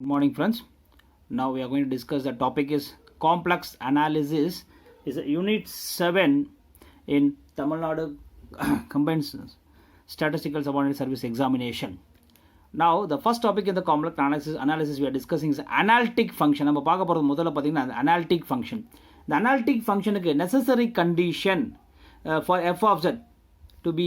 Good morning, friends. Now we are going to discuss the topic is complex analysis. Is unit 7 in Tamil Nadu combined statistical subordinate service examination. Now the first topic in the complex analysis we are discussing is analytic function. நம்ம பார்க்க போகிறது முதல்ல பார்த்தீங்கன்னா analytic function. The analytic function necessary condition for f of z to be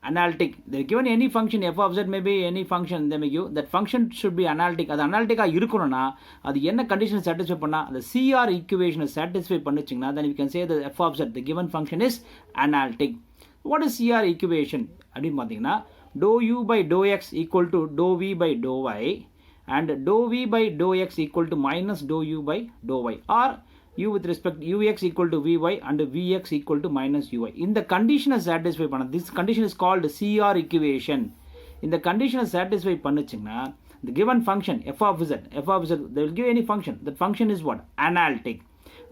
analytic. They given any function f of z may be any function they may give, that function should be analytic. அது அனாலிட்டிக்காக இருக்கணும்னா அது என்ன condition satisfy பண்ணால் அந்த CR ஈக்குவேஷனை satisfy பண்ணிச்சிங்கன்னா then we can say the f of z, the given function is analytic. What is CR equation அப்படின்னு பார்த்தீங்கன்னா dou u by dou x equal to dou v by dou y and dou v by dou x equal to minus dou u by dou y, or u with respect ux equal to vy and vx equal to minus ui. இந்த கண்டிஷனை satisfy பண்ண this condition is called CR equation. இந்த கண்டிஷனை satisfy பண்ணுச்சுங்கன்னா the given function f of z they will give any function, that function is what? Analytic.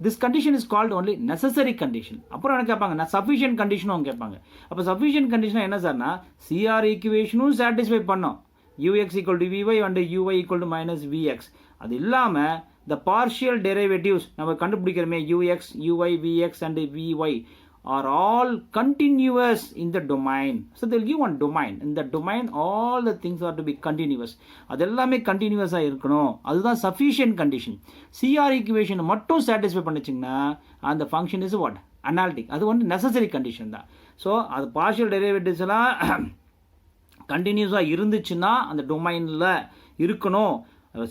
This condition is called only necessary condition. அப்புறம் என்ன கேட்பாங்க, நான் sufficient conditionும் கேட்பாங்க. அப்போ sufficient condition என்ன சார்னா CR equationும் சாட்டிஸ்ஃபை பண்ணோம், ux equal to vy and uy equal to minus vx. அது இல்லாமல் the partial derivatives நம்ம கண்டுபிடிக்கிறோமே ux, uy, vx and vy are all continuous in the domain. So they will give one domain. In the domain all the things are to be continuous. அது எல்லாமே கண்டினியூஸாக இருக்கணும், அதுதான் sufficient condition. CR equation மட்டும் satisfy பண்ணிச்சிங்கன்னா அந்த function is what? Analytic. அது வந்து necessary condition தான். ஸோ அது பார்ஷியல் டெரிவேட்டிவ்ஸ் எல்லாம் கண்டினியூஸாக இருந்துச்சுன்னா அந்த டொமைனில் இருக்கணும்.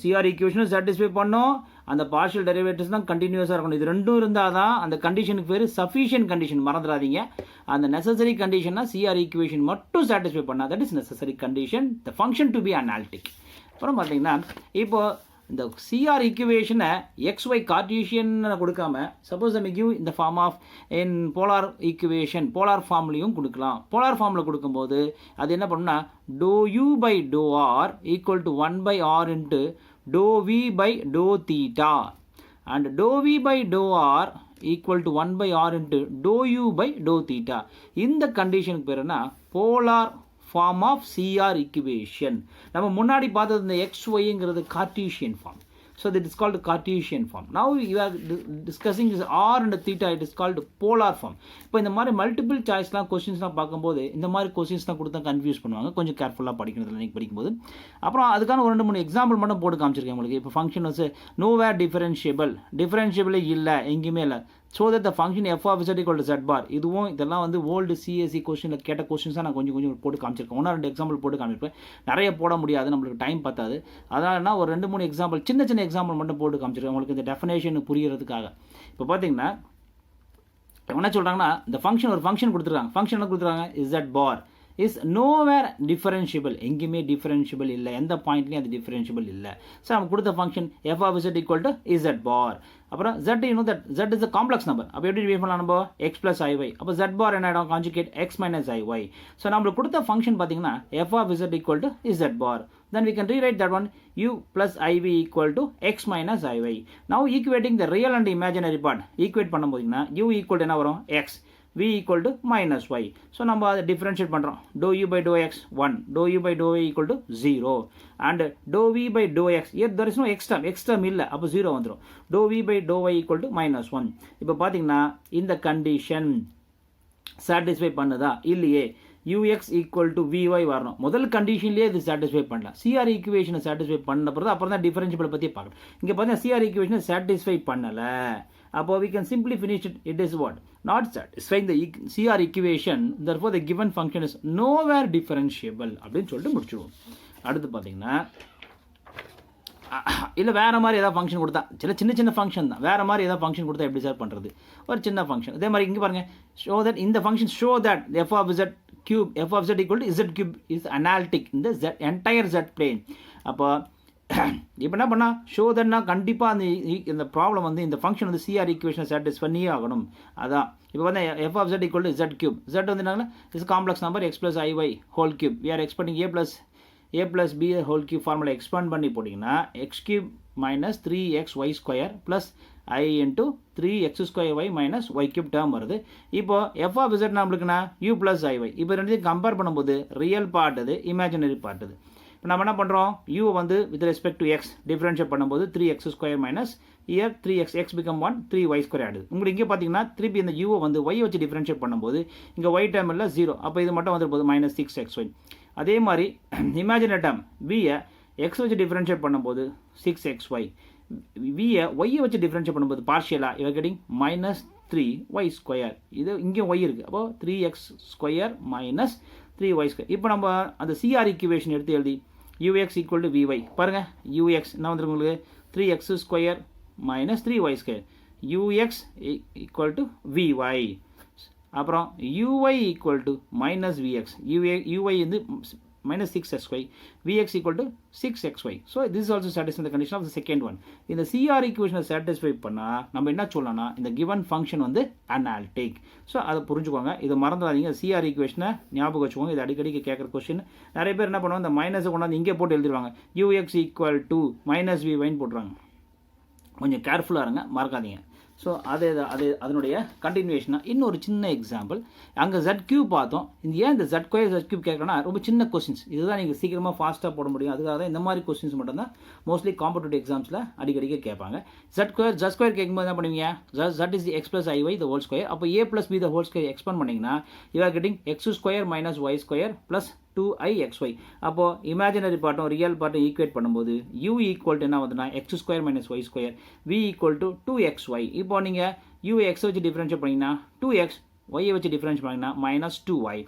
சிஆர் ஈக்குவேஷனும் சாட்டிஸ்ஃபை பண்ணோம், அந்த பார்ஷியல் டெரிவேட்டிவ்ஸ் தான் கண்டினியூஸாக இருக்கணும். இது ரெண்டும் இருந்தால் தான் அந்த கண்டிஷனுக்கு பேர் சஃபிஷியன்ட் கண்டிஷன். மறந்துடாதீங்க, அந்த நெசசரி கண்டிஷன்னா சிஆர் ஈக்குவேஷன் மட்டும் சாட்டிஸ்ஃபை பண்ணால் that is necessary condition, the function to be analytic. அப்புறம் பார்த்தீங்கன்னா இப்போ இந்த சிஆர் ஈக்குவேஷனை XY கார்டீஷியன் கொடுக்காம சப்போஸ் நம்ம கிவ் இந்த form of in polar equation, polar ஃபார்ம்லையும் கொடுக்கலாம். போலார் ஃபார்மில் கொடுக்கும்போது அது என்ன பண்ணுன்னா dou u by to r equal to 1 by r into dou v by dou theta and dou v by to r equal to 1 by r into dou u by dou theta. இந்த கண்டிஷனுக்கு பேர் என்ன? Polar form of CR equation. நம்ம முன்னாடி பார்த்தது இந்த XYங்கிறது cartesian form. So that is called Cartesian form. Now you are discussing this R and theta, it is called polar form. இப்போ இந்த மாதிரி மல்டிபிள் சாய்ஸ்லாம் கொஸ்டின்ஸ்லாம் பார்க்கும்போது இந்த மாதிரி கொஸ்டின்ஸ்லாம் கொடுத்தா கன்ஃபியூஸ் பண்ணுவாங்க, கொஞ்சம் கேர்ஃபுல்லாக படிக்கணும் நீங்கள் படிக்கும்போது. அப்புறம் அதுக்கான ஒரு 2-3 எக்ஸாம்பிள் மட்டும் போட்டு காமிச்சிருக்கேன் உங்களுக்கு. இப்போ ஃபங்க்ஷன் வந்து நோவேர் டிஃபரன்ஷியபிளே இல்லை, எங்கேயுமே இல்லை. So that the function f of z equal to z bar. இதுவும் இதெல்லாம் வந்து ஓல்டு சிஎஸ்சி கொஸ்டினில் கேட்ட கொஸ்டின்ஸ் தான் நான் கொஞ்சம் போட்டு காமிச்சிருக்கேன். 1-2 எக்ஸாம்பிள் போட்டு காமிச்சிருப்பேன், நிறைய போட முடியாது, நம்மளுக்கு டைம் பத்தாது. அதனால ஒரு 2-3 எக்ஸாம்பிள் சின்ன எக்ஸாம்பிள் மட்டும் போட்டு காமிச்சிருக்கேன் உங்களுக்கு இந்த டெஃபினேஷன் புரியறதுக்காக. இப்போ பார்த்தீங்கன்னா என்ன சொல்கிறாங்கன்னா, இந்த ஃபங்க்ஷன் ஒரு ஃபங்க்ஷன் கொடுத்துருக்காங்க. ஃபங்க்ஷன் என்ன கொடுத்துருக்காங்க? Z bar is nowhere differentiable, எங்கேயுமே டிஃபரன்ஷியபிள் இல்லை, எந்த பாயிண்ட்லையும் அது டிஃபரன்ஷியபிள் இல்லை. ஸோ நம்ம கொடுத்த function f of z equal to z bar. அப்புறம் z you know that z is a complex number. அப்போ எப்படி டிவைட் பண்ணலாம் நம்ம? x plus iy. அப்போ z பார் என்ன ஆகிடும்? Conjugate x minus iy. So நம்மளுக்கு கொடுத்த ஃபங்க்ஷன் பார்த்தீங்கன்னா f of z equal to z bar. Then we can rewrite that one u plus iv equal to x minus iy. Now equating the real and imaginary part. Equate பண்ணும்போதுங்கன்னா u equal to என்ன வரும்? x. v equal to minus y. So நம்ம அதை differentiate பண்ணுறோம். dou u by dou x 1, dou u by dou y equal to 0 and dou v by dou x, here there is no x term இல்லை, அப்போ 0 வந்துடும். dou v by dou y equal to minus 1. இப்போ பார்த்தீங்கன்னா இந்த condition satisfy பண்ணுதா? இல்லையே. ux equal to vy வரணும். முதல் கண்டிஷன்லேயே இது சாட்டிஸ்ஃபை பண்ணலாம். சிஆர் ஈக்குவேஷனை சாட்டிஸ்ஃபை பண்ண பிறகு அப்புறம் தான் டிஃபரன்ஷியபிளை பற்றி பார்க்கணும். இங்கே பார்த்தீங்கன்னா சிஆர் ஈக்குவேஷனை சாட்டிஸ்ஃபை பண்ணலை. அப்போ we can simply finish it. It is what? Not satisfying the CR equation. Therefore the given function is nowhere differentiable அப்படின்னு சொல்லிட்டு முடிச்சிடுவோம். அடுத்து பார்த்தீங்கன்னா இல்லை வேறு மாதிரி ஏதாவது ஃபங்க்ஷன் கொடுத்தா, சின்ன ஃபங்க்ஷன் தான், வேறு மாதிரி ஏதாவது ஃபங்க்ஷன் கொடுத்தா எப்படி சார் பண்ணுறது? ஒரு சின்ன ஃபங்க்ஷன் இதே மாதிரி இங்கே பாருங்கள். ஷோ தட் இந்த function show that f of z cube f of z equal to z cube is analytic இந்த என்டையர் ஜெட் பிளேன். அப்போ இப்போ என்ன பண்ணால் ஷோ தட்னா கண்டிப்பாக இந்த ப்ராப்ளம் வந்து இந்த ஃபங்க்ஷன் வந்து சிஆர் ஈக்குவேஷனை சாட்டிஸ்ஃபை பண்ணியே ஆகணும். அதான் இப்போ வந்து f of z equal to z cube. Z வந்து என்னன்னா is complex number x plus iy whole cube. We are expecting a plus b whole cube formula expand பண்ணி போட்டிங்கன்னா x cube minus 3xy square plus i into 3x2y minus y cube term வருது. இப்போ f of z நம்மளுக்குன்னா u plus iy. இப்போ ரெண்டுத்தையும் compare பண்ணும்போது real part அது, imaginary part அது. இப்போ நம்ம என்ன பண்ணுறோம், u வந்து with respect to X differentiate பண்ணும்போது 3x² minus year 3x x become 1 3y² ஆகிடுது. உங்களுக்கு இங்கே பார்த்தீங்கன்னா திருப்பி இந்த u வந்து y வச்சு டிஃபரன்ஷியேட் பண்ணும்போது இங்கே y டேர்ம் இல்லை 0, அப்போ இது மட்டும் வந்து போது மைனஸ் 6xy. அதே மாதிரி இமேஜினரி டேர்ம் v-யை x வச்சு டிஃபரன்ஷியேட் பண்ணும்போது 6xy, v-யை y வச்சு டிஃபரன்ஷியேட் பண்ணும்போது பார்ஷியலாக இவர் கெட்டிங் மைனஸ் 3y². இது இங்கே y இருக்குது, அப்போ 3x² மைனஸ் 3y². இப்போ நம்ம அந்த CR ஈக்குவேஷன் எடுத்து எழுதி ux ஈக்குவல் டு vy பாருங்கள், ux என்ன வந்துருக்கு உங்களுக்கு 3x² minus 3y², ux equal to vy. அப்புறம் uy equal to minus vx, uy வந்து minus 6xy, vx equal to 6xy. So this is also satisfying the condition of the second one. In the CR equation satisfy பண்ணா நம்ம என்ன சொல்லலாம்னா இந்த given function வந்து analytic. So அதை புரிஞ்சுக்கோங்க, இதை மறந்துடாதீங்க. CR equation ஞாபகம் வச்சுக்கோங்க, இது அடிக்கடி கேட்குற கொஸ்டின். நிறைய பேர் என்ன பண்ணுவாங்க, இந்த மைனஸை கொண்டாந்து இங்கே போட்டு எழுதிடுவாங்க, ux equal to minus vyன்னு போட்டுருவாங்க. கொஞ்சம் கேர்ஃபுல்லாக இருங்க, மறக்காதீங்க. ஸோ அதனுடைய கண்டினியூஷனாக இன்னொரு சின்ன எக்ஸாம்பிள். அங்கே ZQ பார்த்தோம். இந்த ஏன் இந்த Z² ZQ கேட்குறேன்னா ரொம்ப சின்ன கொஸ்டின்ஸ், இதுதான் நீங்கள் சீக்கிரமாக ஃபாஸ்ட்டாக போட முடியும். அதுக்காக தான் இந்த மாதிரி கொஸ்டின்ஸ் மட்டும்தான் மோஸ்ட்லி காம்படிட்டிவ் எக்ஸாம்ஸில் அடிக்கடிக்க கேட்பாங்க. Z² கேட்கும்போது என்ன பண்ணுவீங்க, Z is x plus iy the whole square, அப்போ a plus b the whole square expand பண்ணிங்கன்னா you are getting x² minus y² plus 2ixy. அப்போ இமேஜினரி பார்ட்டும் ரியல் பார்ட்டும் ஈக்குவேட் பண்ணும்போது u ஈக்குவல் டு என்ன வந்துன்னா x² minus y², v equal to 2xy. இப்போ நீங்கள் u x வச்சு differentiate பண்ணிங்கன்னா 2x, y வச்சு டிஃபரன்ஷியேட் பண்ணிங்கன்னா மைனஸ் 2y.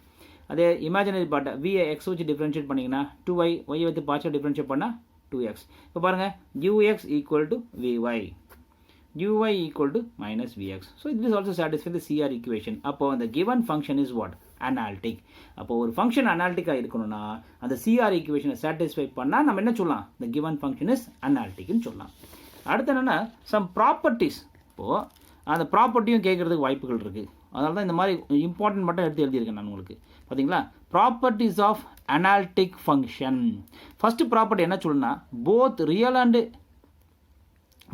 அதே இமேஜினரி பார்ட்டை v x வச்சு டிஃபரன்ஷியேட் பண்ணிங்கன்னா 2y, y வச்சு பார்ஷியல் டிஃபரன்ஷியேட் பண்ணால் 2x. இப்போ பாருங்கள் ux equal to vy, uy equal to minus vx. So this also satisfies the CR equation. அப்போ the given function is what? Analytic. அப்போ ஒரு ஃபங்க்ஷன் அனாலிட்டிக்காக இருக்கணும்னா அந்த CR equation சாட்டிஸ்ஃபை பண்ணால் நம்ம என்ன சொல்லலாம், the given function is analytic ன்னு சொல்லலாம். அடுத்து என்னென்னா some properties. இப்போது அந்த ப்ராப்பர்ட்டியும் கேட்குறதுக்கு வாய்ப்புகள் இருக்குது. அதனால தான் இந்த மாதிரி இம்பார்ட்டன்ட் மட்டும் எடுத்து எழுதியிருக்கேன் நான் உங்களுக்கு. பார்த்தீங்களா, properties of analytic function. First property என்ன சொல்லணும்னா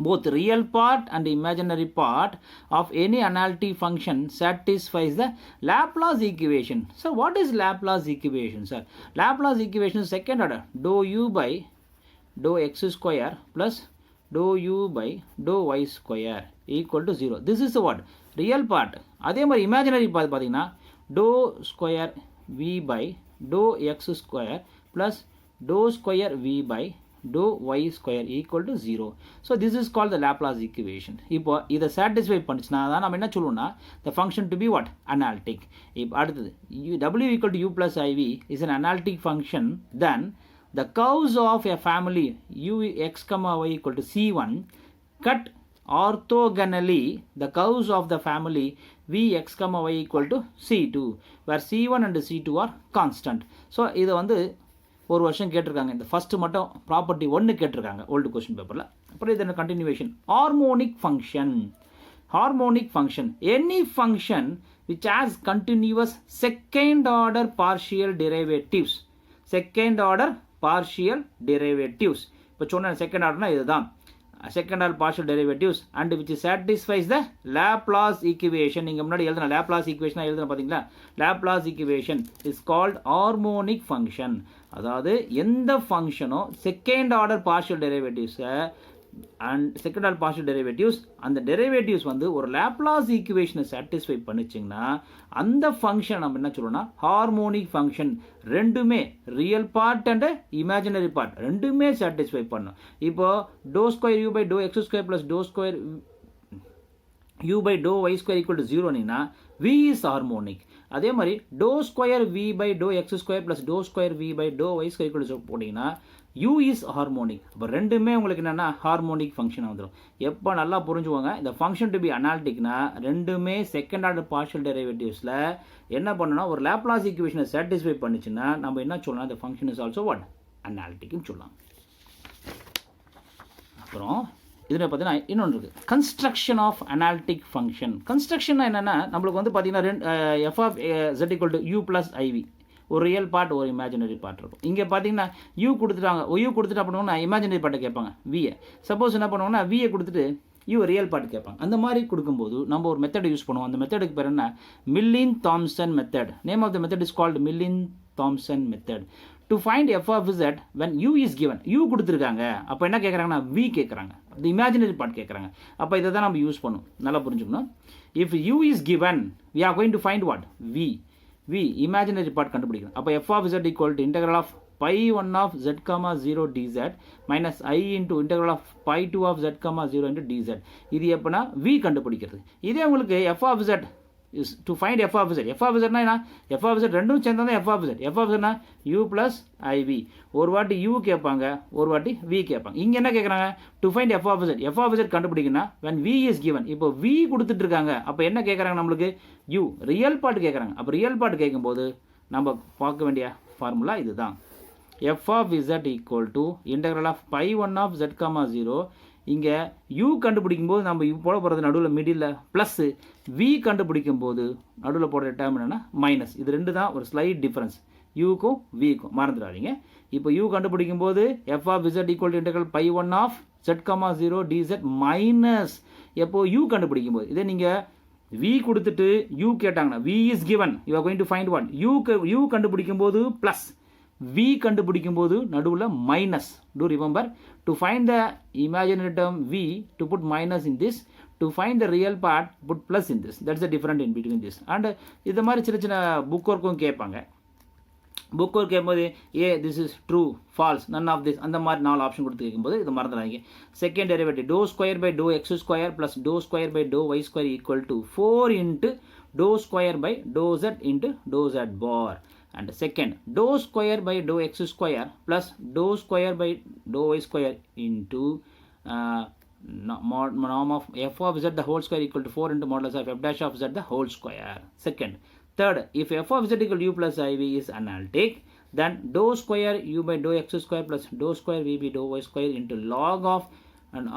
both real part and imaginary part of any analytic function satisfies the Laplace equation. So what is Laplace equation, sir? Laplace equation is second order, dou u by dou x² plus dou u by dou y² equal to 0. This is the what? Real part. அதே மாதிரி imaginary part பார்த்தீங்கன்னா dou square v by dou x² plus dou square v by dou y² equal to 0. So this is called the Laplace equation. இப்போ இதை satisfy பண்ணிச்சுனா தான் நம்ம என்ன சொல்லுவோம்னா the function to be what? Analytic. இப்போ அடுத்தது w equal to u plus iv is an analytic function. Then the curves of a family u x comma y equal to c1 cut orthogonally the curves of the family v x comma y equal to c2 where c1 and c2 are constant. So இது வந்து ஒரு வருஷம் கேட்டிருக்காங்க. இந்த first மட்டும் property 1 கேட்டிருக்காங்க old question பேப்பரில். அப்புறம் இது என்ன continuation, harmonic function any function which has continuous second order partial derivatives. இப்போ சொன்ன செகண்ட் ஆர்டர்னா இதுதான் second order partial derivatives and which satisfies the Laplace equation. நீங்கள் முன்னாடி எழுதுன Laplace equation எழுதுன பார்த்தீங்களா, Laplace equation is called harmonic function. அதாவது எந்த ஃபங்க்ஷனும் செகண்ட் ஆர்டர் பார்ஷியல் டெரிவேட்டிவ்ஸை and second order partial derivatives அந்த டெரிவேட்டிவ்ஸ் வந்து ஒரு லாப்லாஸ் ஈக்குவேஷனை சாட்டிஸ்ஃபை பண்ணிச்சிங்கன்னா அந்த ஃபங்க்ஷன் நம்ம என்ன சொல்லணும்னா ஹார்மோனிக் ஃபங்க்ஷன். ரெண்டுமே real part and imaginary part ரெண்டுமே சாட்டிஸ்ஃபை பண்ணும். இப்போ doe square u by doe x² plus to square u by dou y² equal to 0னா v is harmonic. அதே மாதிரி doe square v by dou x² plus doe square v by dou y² equal to போட்டிங்கன்னா u is harmonic. இப்போ ரெண்டுமே உங்களுக்கு என்னென்னா harmonic function வந்துடும். எப்போ நல்லா புரிஞ்சுவாங்க, இந்த ஃபங்க்ஷன் டு பி அனாலிட்டிக்னா ரெண்டுமே செகண்ட் ஆர்டர் பார்ஷியல் டெரிவேட்டிவ்ஸில் என்ன பண்ணணும்னா ஒரு லாப்லாஸ் ஈக்குவேஷனை சாட்டிஸ்ஃபை பண்ணிச்சுன்னா நம்ம என்ன சொல்லலாம், இந்த ஃபங்க்ஷன் இஸ் ஆல்சோ வாட் அனாலிட்டிக்னு சொல்லலாம். அப்புறம் இதில் பார்த்தீங்கன்னா இன்னொன்று இருக்குது, construction of analytic function. Construction என்னென்னா நம்மளுக்கு வந்து பார்த்தீங்கன்னா f of z equal to u plus iv ஒரு ரியல் பார்ட் ஒரு இமேஜினரி பார்ட் இருக்கும். இங்கே பார்த்தீங்கன்னா யூ கொடுத்துட்டாங்க, யூ கொடுத்துட்டு பண்ணுவோம்னா இமேஜினரி பார்ட்டை கேட்பாங்க விஏ. சப்போஸ் என்ன பண்ணுவோம்னா விஏ கொடுத்துட்டு யூ ரியல் பார்ட் கேட்பாங்க. அந்த மாதிரி கொடுக்கும்போது நம்ம ஒரு மெத்தட் யூஸ் பண்ணுவோம். அந்த மெத்தடுக்கு பேர் என்ன, Milne Thomson method. Name of the method is called Milne Thomson method. To find f of z when u is given u கொடுத்துருக்காங்க. அப்போ என்ன கேட்குறாங்கன்னா வி கேட்குறாங்க, the imaginary part கேட்குறாங்க. அப்போ இதை தான் நம்ம யூஸ் பண்ணும், நல்லா புரிஞ்சுக்கணும். If you is given we are going to find what v imaginary part கண்டுபிடிக்கணும். அப்போ f of z equal to integral of pi 1 of z comma 0 dz minus I into integral of pi 2 of z comma 0 into dz. இது எப்படின்னா v கண்டுபிடிக்கிறது. இதே உங்களுக்கு f of z is to find f of z. f of z என்ன? f of z ரெண்டும் சேர்ந்தா தான் f of z. f of z u plus iv. ஒரு வாட்டி u கேட்பாங்க, ஒரு வாட்டி v கேட்பாங்க. இங்க என்ன கேட்குறாங்க? to find f of z. f of z கண்டுபிடிக்கணும்னா when v is given. இப்போ v கொடுத்துட்டு இருக்காங்க, அப்போ என்ன கேட்குறாங்க நம்மளுக்கு? u ரியல் பார்ட் கேட்குறாங்க. அப்போ ரியல் பார்ட் கேட்கும்போது நம்ம பார்க்க வேண்டிய ஃபார்முலா இதுதான். f of z equal to integral of pi 1 of z comma 0. இங்கே u கண்டுபிடிக்கும் போது நம்ம போட போகிறது நடுவில் மிடில் ப்ளஸ், v கண்டுபிடிக்கும் போது நடுவில் போடுற டேர்ம் என்னென்னா மைனஸ். இது ரெண்டு தான் ஒரு ஸ்லைட் டிஃப்ரென்ஸ், யூக்கும் விக்கும் மறந்துடாதீங்க. இப்போ u கண்டுபிடிக்கும் போது f of z equal to integral pi 1 of z comma 0 dz minus எப்போ u கண்டுபிடிக்கும் போது. இதே நீங்கள் v கொடுத்துட்டு u கேட்டாங்கன்னா v is given you are going to find what u கண்டுபிடிக்கும் போது ப்ளஸ், v கண்டுபிடிக்கும் போது நடுவில் minus. do remember to find the imaginary term v to put minus in this, to find the real part put plus in this. That's the difference in between this. And இது மாதிரி சின்ன சின்ன book ஒர்க்கும் கேட்பாங்க. Book work கேட்கும்போது a this is true false none of this அந்த மாதிரி 4 option கொடுத்து கேட்கும்போது இது மறந்துடாதீங்க. Second derivative dou square by to x square plus to square by to y square equal to 4 into dou square by dou z into dou z bar. And second, dou square by dou x square plus dou square by dou y square into norm of f of z the whole square equal to 4 into modulus of f dash of z the whole square. Second, third, if f of z equal to u plus iv is analytic, then dou square u by dou x square plus dou square v by dou y square into log of and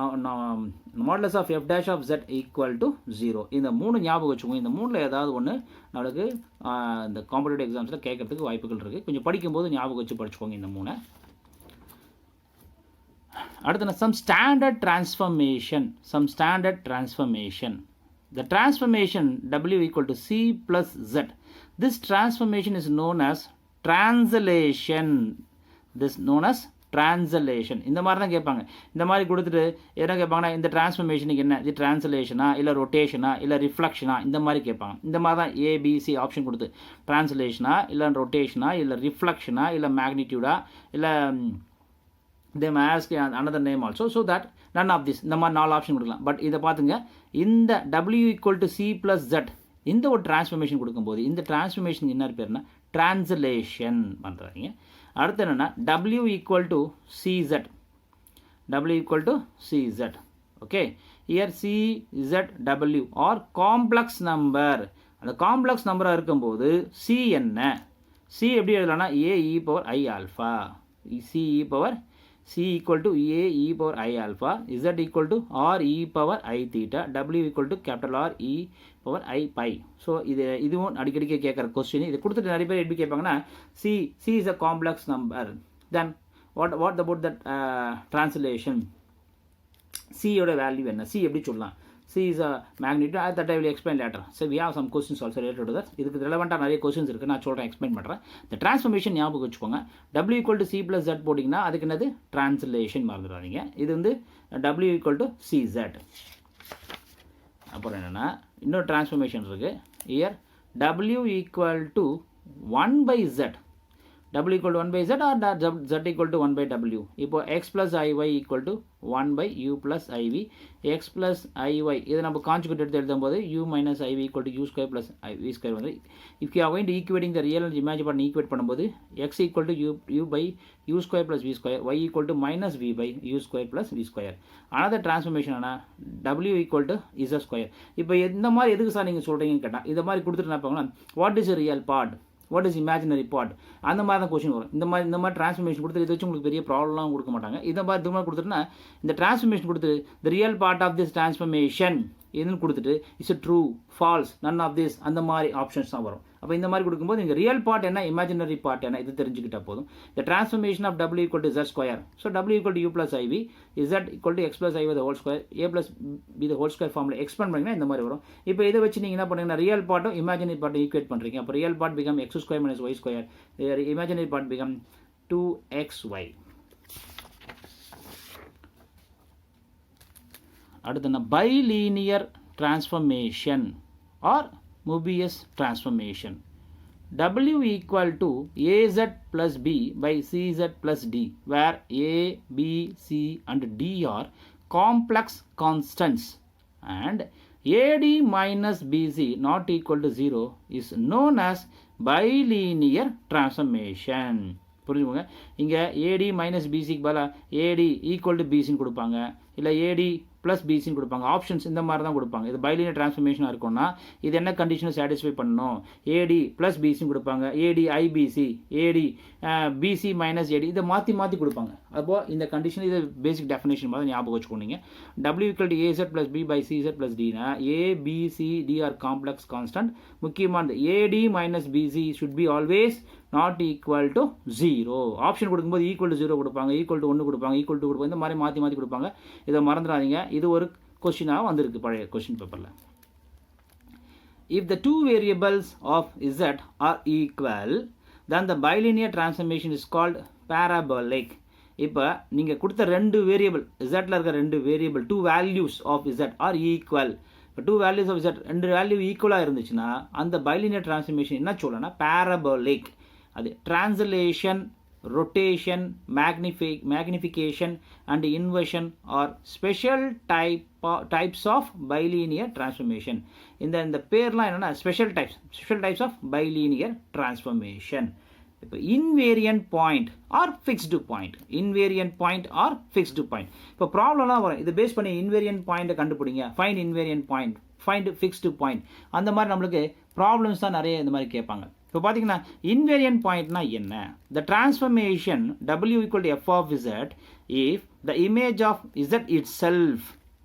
modulus of f dash of z equal to 0. இந்த மூணு ஞாபகம் வச்சுக்கோங்க. இந்த மூணில் ஏதாவது ஒன்று நம்மளுக்கு இந்த காம்படிட்டிவ் எக்ஸாம்ஸில் கேட்கறதுக்கு வாய்ப்புகள் இருக்குது. கொஞ்சம் படிக்கும்போது ஞாபகம் வச்சு படிச்சுக்கோங்க இந்த மூணை. அடுத்து some standard transformation. The transformation w equal to c plus z. This transformation is known as translation. இந்த மாதிரி தான் கேட்பாங்க. இந்த மாதிரி கொடுத்துட்டு என்ன கேட்பாங்கன்னா இந்த டிரான்ஸ்ஃபர்மேஷனுக்கு என்ன, இது டிரான்ஸ்லேஷனா இல்லை ரொட்டேஷனா இல்லை ரிஃப்ளெக்ஷனா, இந்த மாதிரி கேட்பாங்க. இந்த மாதிரி தான் ஏபிசி ஆப்ஷன் கொடுத்து டிரான்ஸ்லேஷனா இல்லை ரொட்டேஷனா இல்லை ரிஃப்ளெக்ஷனா இல்லை மேக்னிடியூடா இல்லை they may ask another name also, so that none of this இந்த மாதிரி 4 ஆப்ஷன் கொடுக்கலாம். பட் இதை பார்த்துங்க, இந்த w equal to c plus z இந்த ஒரு டிரான்ஸ்ஃபர்மேஷன் கொடுக்கும்போது இந்த டிரான்ஸ்ஃபர்மேஷனுக்கு என்ன பேர்னா டிரான்ஸ்லேஷன் பண்ணுறாங்க. அடுத்து என்னென்னா w equal to cz. Okay, here czw are complex number. அந்த காம்ப்ளெக்ஸ் நம்பராக இருக்கும்போது c என்ன, c எப்படி எழுதலாம்னா a e power i alpha, c equal to a e power I alpha, z equal to r e power I theta, w equal to capital R e power I pi. So இதுவும் அடிக்கடிக்க கேட்குற question. இது கொடுத்துட்டு நிறைய பேர் எப்படி கேட்பாங்கன்னா c is a complex number, then what about that translation, c யோட value என்ன, c எப்படி சொல்லலாம், c is a magnitude, that I will explain later. So we have some questions also related to that. இதுக்கு ரெலவெண்ட்டாக நிறைய questions இருக்குது, நான் சொல்கிறேன், explain பண்ணுறேன். இந்த டிரான்ஸ்ஃபர்மேஷன் ஞாபகம் வச்சுக்கோங்க. w equal to c plus z போட்டிங்கன்னா அதுக்கு என்னது டிரான்ஸ்லேஷன் மறந்துடாதீங்க. இது வந்து w equal to cz. அப்புறம் என்னென்னா இன்னொரு டிரான்ஸ்ஃபர்மேஷன் இருக்குது. here w equal to 1 by z, w equal to 1 by z or z equal to 1 by w. இப்போ x plus iy equal to 1 by u plus iv, x plus iy இதை நம்ம conjugate எடுத்து எழுதும்போது u minus iv equal to u square plus v square வந்து if you are going to equating the real and imaginary part equate பண்ணும்போது x equal to u by u square plus v square, y equal to minus v by u square plus v square. another transformation ஆனால் w equal to z square. இப்போ இந்த மாதிரி எதுக்கு sir நீங்கள் சொல்கிறீங்கன்னு கேட்டால் இந்த மாதிரி கொடுத்துட்டு என்ன பார்க்கலாம், what is real part, what is imaginary part, அந்த மாதிரி தான் கொஸ்டின் வரும். இந்த மாதிரி டிரான்ஸ்ஃபர்மேஷன் கொடுத்து இதை வச்சு உங்களுக்கு பெரிய ப்ராப்ளம்லாம் கொடுக்க மாட்டாங்க. இதை மாதிரி கொடுத்துட்டுனா இந்த டிரான்ஸ்ஃபர்மேஷன் கொடுத்து the real part of this transformation இதுன்னு கொடுத்துட்டு it's true false none of this அந்த மாதிரி ஆப்ஷன்ஸ் தான் வரும். அப்போ இந்த மாதிரி கொடுக்கும்போது நீங்கள் ரியல் பார்ட் என்ன இமேஜினரி பார்ட் என்ன இது தெரிஞ்சுக்கிட்டால் போதும். The transformation of w equal to z square, so w equal to u plus iv, z equal to x plus iv the whole square, a plus b the whole square ஃபார்மில் expand பண்ணிங்கன்னா இந்த மாதிரி வரும். இப்போ இதை வச்சு நீங்கள் என்ன பண்ணுறீங்கன்னா ரியல் பார்ட்டும் இமேஜினரி பார்ட்டும் ஈக்குவேட் பண்ணுறீங்க. அப்போ real part become x square minus y square, imaginary part become 2xy. அடுத்து என்ன bilinear transformation or Möbius transformation. W equal to AZ plus B by CZ plus D, where A, B, C and D are complex constants, and AD minus BC not equal to 0 is known as bilinear transformation. புரிஞ்சுக்கோங்க. இங்கே ஏடி minus பிசிக்கு பதிலாக ஏடி equal to பிசின்னு கொடுப்பாங்க, இல்லை ஏடி plus பிசின்னு கொடுப்பாங்க. Options இந்த மாதிரி தான் கொடுப்பாங்க. இது பைலினியர் டிரான்ஸ்ஃபர்மேஷனாக இருக்கும்னா இது என்ன கண்டிஷனை சாட்டிஸ்ஃபை பண்ணணும்? ஏடி ப்ளஸ் பிசின்னு கொடுப்பாங்க, ஏடி ஐபிசி, ஏடி பிசி மைனஸ் ஏடி, இதை மாற்றி மாற்றி கொடுப்பாங்க. அப்போது இந்த கண்டிஷன் இது பேசிக் டெஃபினேஷன் மாதிரி ஞாபகம் வச்சுக்கோங்க. W equal to AZ plus B by CZ plus டினா ஏபிசிடி ஆர் காம்ப்ளெக்ஸ் கான்ஸ்டன்ட். முக்கியமானது AD minus BC should be always not equal to 0. Option கொடுக்கும்போது ஈக்குவல் டு 0 கொடுப்பாங்க, ஈக்குவல் டு 1 கொடுப்பாங்க, ஈக்குவல் டு கொடுப்பாங்க, இந்த மாதிரி மாற்றி மாற்றி கொடுப்பாங்க. இதை மறந்துடாதீங்க. இது ஒரு கொஸ்டினாக வந்திருக்கு பழைய கொஸ்டின் பேப்பரில். If the two variables of Z are equal then the bilinear transformation is called parabolic. இப்போ நீங்கள் கொடுத்த ரெண்டு வேரியபிள் இசட்டில் இருக்க ரெண்டு variable two values of Z are equal. இப்போ டூ வேல்யூஸ் ஆஃப் Z ரெண்டு வேல்யூ ஈக்குவலாக இருந்துச்சுன்னா அந்த பைலினியர் டிரான்ஸ்ஃபர்மேஷன் என்ன சொல்லணும்னா parabolic. அது translation, rotation, magnification and inversion are special types of bilinear transformation. இந்த பேர்லாம் என்னன்னா special types of bilinear transformation. இப்போ invariant point or fixed point, invariant point or fixed point. இப்போ ப்ராப்ளம்லாம் வரும், இதை பேஸ் பண்ணி invariant பாயிண்ட்டை கண்டுபிடிங்க, find invariant point, find fixed point, அந்த மாதிரி நம்மளுக்கு ப்ராப்ளம்ஸ் தான் நிறைய இந்த மாதிரி கேட்பாங்க. இப்போ பார்த்தீங்கன்னா இன்வேரியன்ட் பாயிண்ட்னா என்ன? த transformation W equal to f of Z if the image of Z itself,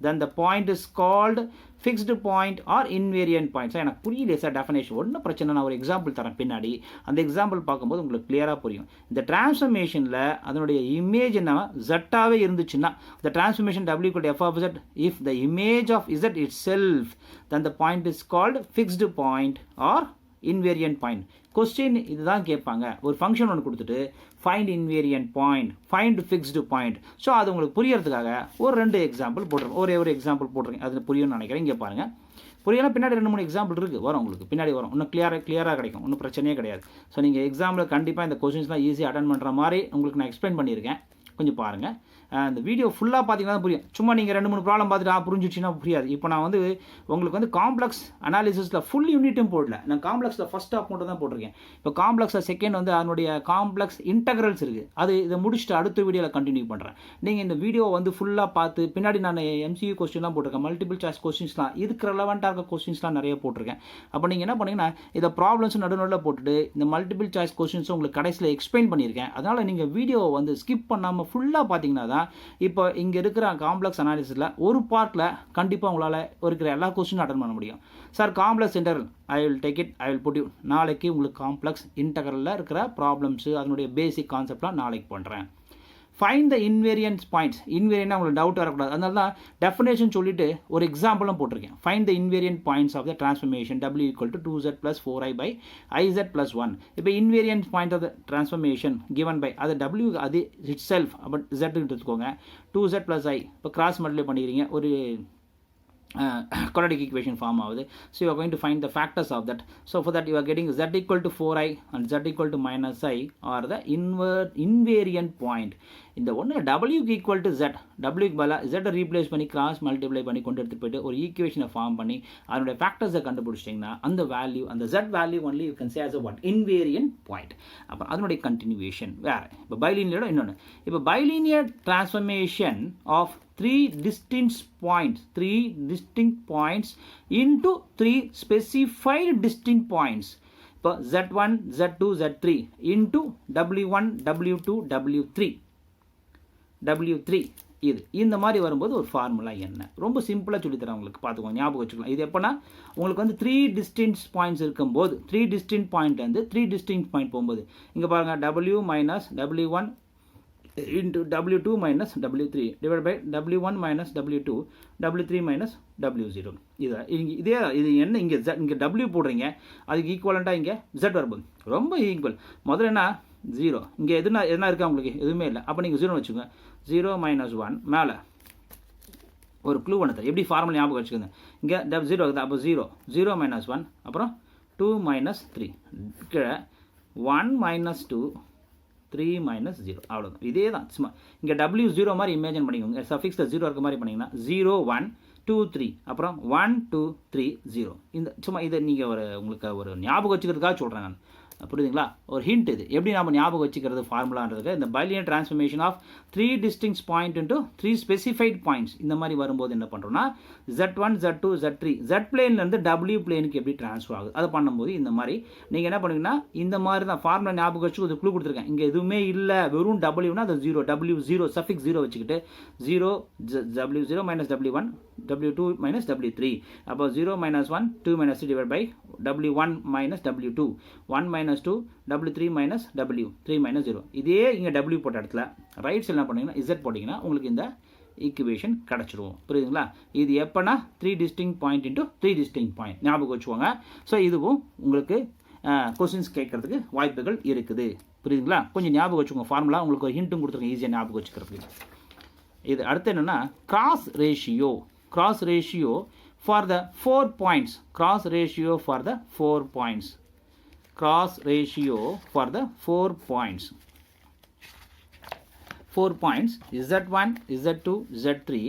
then the point is called fixed point or invariant point. Sir எனக்கு புரியல சார் டெஃபினேஷன். ஒன்றும் பிரச்சனை, நான் ஒரு எக்ஸாம்பிள் தரேன் பின்னாடி. அந்த எக்ஸாம்பிள் பார்க்கும்போது உங்களுக்கு கிளியராக புரியும். இந்த டிரான்ஸ்ஃபர்மேஷனில் அதனுடைய இமேஜ் என்ன ஜட்டாகவே இருந்துச்சுன்னா the transformation W equal to f of Z if the image of Z itself, then the point is called fixed point or invariant point. Question இதுதான் கேட்பாங்க. ஒரு ஃபங்க்ஷன் ஒன்று கொடுத்துட்டு find invariant point, find fixed point. So அது உங்களுக்கு புரியறதுக்காக ஒரு ரெண்டு எக்ஸாம்பிள் போட்டுருங்க, ஒரே ஒரு எக்ஸாம்பிள் போட்டுருங்க. அது புரியும்னு நினைக்கிறேன். இங்கே பாருங்கள், புரியலாம். பின்னாடி 2-3 எக்ஸாம்பிள் இருக்குது, வரும் உங்களுக்கு பின்னாடி வரும். இன்னும் கிளியராக கிடைக்கும், ஒன்றும் பிரச்சனையே கிடையாது. ஸோ நீங்கள் எக்ஸாமில் கண்டிப்பாக இந்த கொஸ்டின்ஸ்லாம் ஈஸியாக அட்டன் பண்ணுற மாதிரி உங்களுக்கு நான் எக்ஸ்பிளைன் பண்ணியிருக்கேன். கொஞ்சம் பாருங்கள். இந்த வீடியோ ஃபுல்லாக பார்த்தீங்கன்னா தான் புரியும். சும்மா நீங்கள் 2-3 ப்ராப்ளம் பார்த்துட்டு புரிஞ்சிச்சுன்னா புரியாது. இப்போ நான் வந்து உங்களுக்கு வந்து காம்ப்ளெக்ஸ் அனாலிசிஸில் ஃபுல் யூனிட்டும் போடல, நான் காம்ப்ளெக்ஸில் ஃபஸ்ட் ஆஃப் மட்டும் தான் போட்டிருக்கேன். இப்போ காம்ப்ளெக்ஸில் செகண்ட் வந்து அதனுடைய காம்ப்ளெக்ஸ் இன்டெக்ரல்ஸ் இருக்குது, அது இதை முடிச்சுட்டு அடுத்த வீடியோவில் கண்டினியூ பண்ணுறேன். நீங்கள் இந்த வீடியோ வந்து ஃபுல்லாக பார்த்து பின்னாடி நான் MCQ கொஸ்டின்லாம் போட்டிருக்கேன், மல்டிபிள் சாய்ஸ் கொஸ்டின்ஸ்லாம், இதுக்கு ரெலவெண்ட்டாக இருக்க கொஸ்டின்ஸ்லாம் நிறைய போட்டிருக்கேன். அப்போ நீங்கள் என்ன பண்ணீங்கன்னா இதை ப்ராப்ளம்ஸ் நடுநடுவில் போட்டுட்டு இந்த மல்டிபிள் சாய்ஸ் கொஸ்டின்ஸும் உங்களுக்கு கடைசியில் எக்ஸ்பிளைன் பண்ணியிருக்கேன். அதனால் நீங்கள் வீடியோவை வந்து ஸ்கிப் பண்ணாமல் ஃபுல்லாக பார்த்தீங்கன்னா தான் இப்போ இங்கே இருக்கிற காம்ப்ளெக்ஸ் அனாலிசிஸில் ஒரு பார்ட்டில் கண்டிப்பாக உங்களால் இருக்கிற எல்லா கொஸ்டினும் அட்டன் பண்ண முடியும். Sir complex integral I will take it, I will put you. நாளைக்கு உங்களுக்கு காம்ப்ளெக்ஸ் இன்டெக்ரலில் இருக்கிற ப்ராப்ளம்ஸு அதனுடைய பேசிக் கான்செப்ட்லாம் நாளைக்கு பண்ணுறேன். Find the invariance points. Invariant உங்களுக்கு டவுட் வரக்கூடாது, அதனால தான் டெஃபினேஷன் சொல்லிட்டு ஒரு எக்ஸாம்பிளும் போட்டிருக்கேன். Find the invariant points of the transformation W equal to 2Z plus 4I by IZ plus 1. இப்போ invariant point of the transformation given by அது W அது இட் செல்ஃப் பட் Z எடுத்துக்கோங்க, 2Z plus I. இப்போ cross multiply பண்ணிக்கிறீங்க, ஒரு quadratic equation form ஆகுது. So you are going to find the factors of that. So for that you are getting Z equal to 4I and Z equal to minus I are the invariant point. இந்த ஒன்று W equal to Z, W பதிலாக Z replace பண்ணி cross multiply பண்ணி கொண்டு எடுத்துகிட்டு போய்ட்டு ஒரு ஈக்குவேஷனை ஃபார்ம் பண்ணி அதனுடைய ஃபேக்டர்ஸை கண்டுபிடிச்சிட்டிங்கன்னா அந்த வேல்யூ, அந்த Z value only you can say as a what invariant point. அப்போ அதனுடைய கண்டினியூவேஷன் வேறு. இப்போ பைலீனியரோட இன்னொன்று, இப்போ bilinear transformation of three distinct points into three specified distinct points. இப்போ Z1, Z2, Z3 into W1, W2, W3 இது இந்த மாதிரி வரும்போது ஒரு ஃபார்முலா என்ன? ரொம்ப சிம்பிளாக சொல்லித்தரேன் உங்களுக்கு, பார்த்துக்கோங்க, ஞாபகம் வச்சுக்கலாம். இது எப்போனா உங்களுக்கு வந்து 3 டிஸ்டிங்க்ட் பாயிண்ட்ஸ் இருக்கும்போது 3 டிஸ்டிங்க்ட் பாயிண்ட் வந்து 3 டிஸ்டிங்க்ட் பாயிண்ட் போகும்போது இங்கே பாருங்கள் W minus W1 into W2 minus W3 divided by W1 minus W2 W3 minus W0. இது என்ன இங்கே W போடுறீங்க, அதுக்கு ஈக்குவலண்ட்டாக இங்கே Z வரும்போது ரொம்ப ஈக்குவல். முதல்ல என்ன 0. இங்கே எதுனா இருக்கா உங்களுக்கு? எதுவுமே இல்லை. அப்போ நீங்கள் 0 வச்சுக்கோங்க. 0 - 1 மேலே ஒரு க்ளூ ஒன்று எப்படி ஃபார்முலா ஞாபகம் வச்சுக்கோங்க. இங்கே 0 இருக்குது. அப்போ 0 0 - 1 அப்புறம் 2 - 3 கீழே 1 - 2 3 - 0 அவ்வளோதான். இதே தான் சும்மா இங்கே W0 மாதிரி இமேஜின் பண்ணிக்கோங்க. சஃபிக்ஸில் 0 இருக்க மாதிரி பண்ணிங்கன்னா 0 1 2 3 அப்புறம் 1 2 3 0. இந்த சும்மா இதை நீங்கள் உங்களுக்கு ஒரு ஞாபகம் வச்சுக்கிறதுக்காக சொல்கிறேன் நான். புரியுதுங்களா? ஒரு ஹிண்ட் இது எப்படி நம்ம ஞாபகம் வச்சுக்கிறது ஃபார்முலான்றதுக்கு. இந்த bilinear transformation of 3 distinct point into 3 specified points இந்த மாதிரி வரும்போது என்ன பண்ணுறோம்னா Z1 Z2 Z3 Z பிளேன்லேருந்து W பிளேனுக்கு எப்படி ட்ரான்ஸ்ஃபர் ஆகுது அதை பண்ணும்போது இந்த மாதிரி நீங்கள் என்ன பண்ணுங்கன்னா இந்த மாதிரி தான் ஃபார்முலா ஞாபகம் வச்சு ஒரு க்ளூ கொடுத்துருக்கேன். இங்கே எதுவுமே இல்லை, வெறும் Wனா அது 0 W0 சஃபிக்ஸ் 0 வச்சுக்கிட்டு 0 W0 - W1 W2 - W3 அப்போ 0 - 1 2 - 3 divided by W1 - W2 1 - 2 W3 - W3 - 0. இதே இங்கே W போட்ட இடத்துல ரைட் சைடில் என்ன பண்ணீங்கன்னா Z போட்டிங்கன்னா உங்களுக்கு இந்த ஈக்குவேஷன் கிடச்சிரும். புரியுதுங்களா? இது எப்போனா 3 distinct point into 3 distinct point ஞாபகம் வச்சுக்கோங்க. ஸோ இதுவும் உங்களுக்கு கொஸ்டின்ஸ் கேட்கறதுக்கு வாய்ப்புகள் இருக்குது. புரியுதுங்களா? கொஞ்சம் ஞாபகம் வச்சுக்கோங்க. ஃபார்முலா உங்களுக்கு ஒரு ஹிண்ட்டும் கொடுத்துருங்க ஈஸியாக ஞாபகம் வச்சுக்கிறதுக்கு. இது அடுத்து என்னென்னா cross ratio for the 4 points. Cross ratio for the 4 points. Cross ratio for the 4 points. 4 points Z1, Z2, Z3,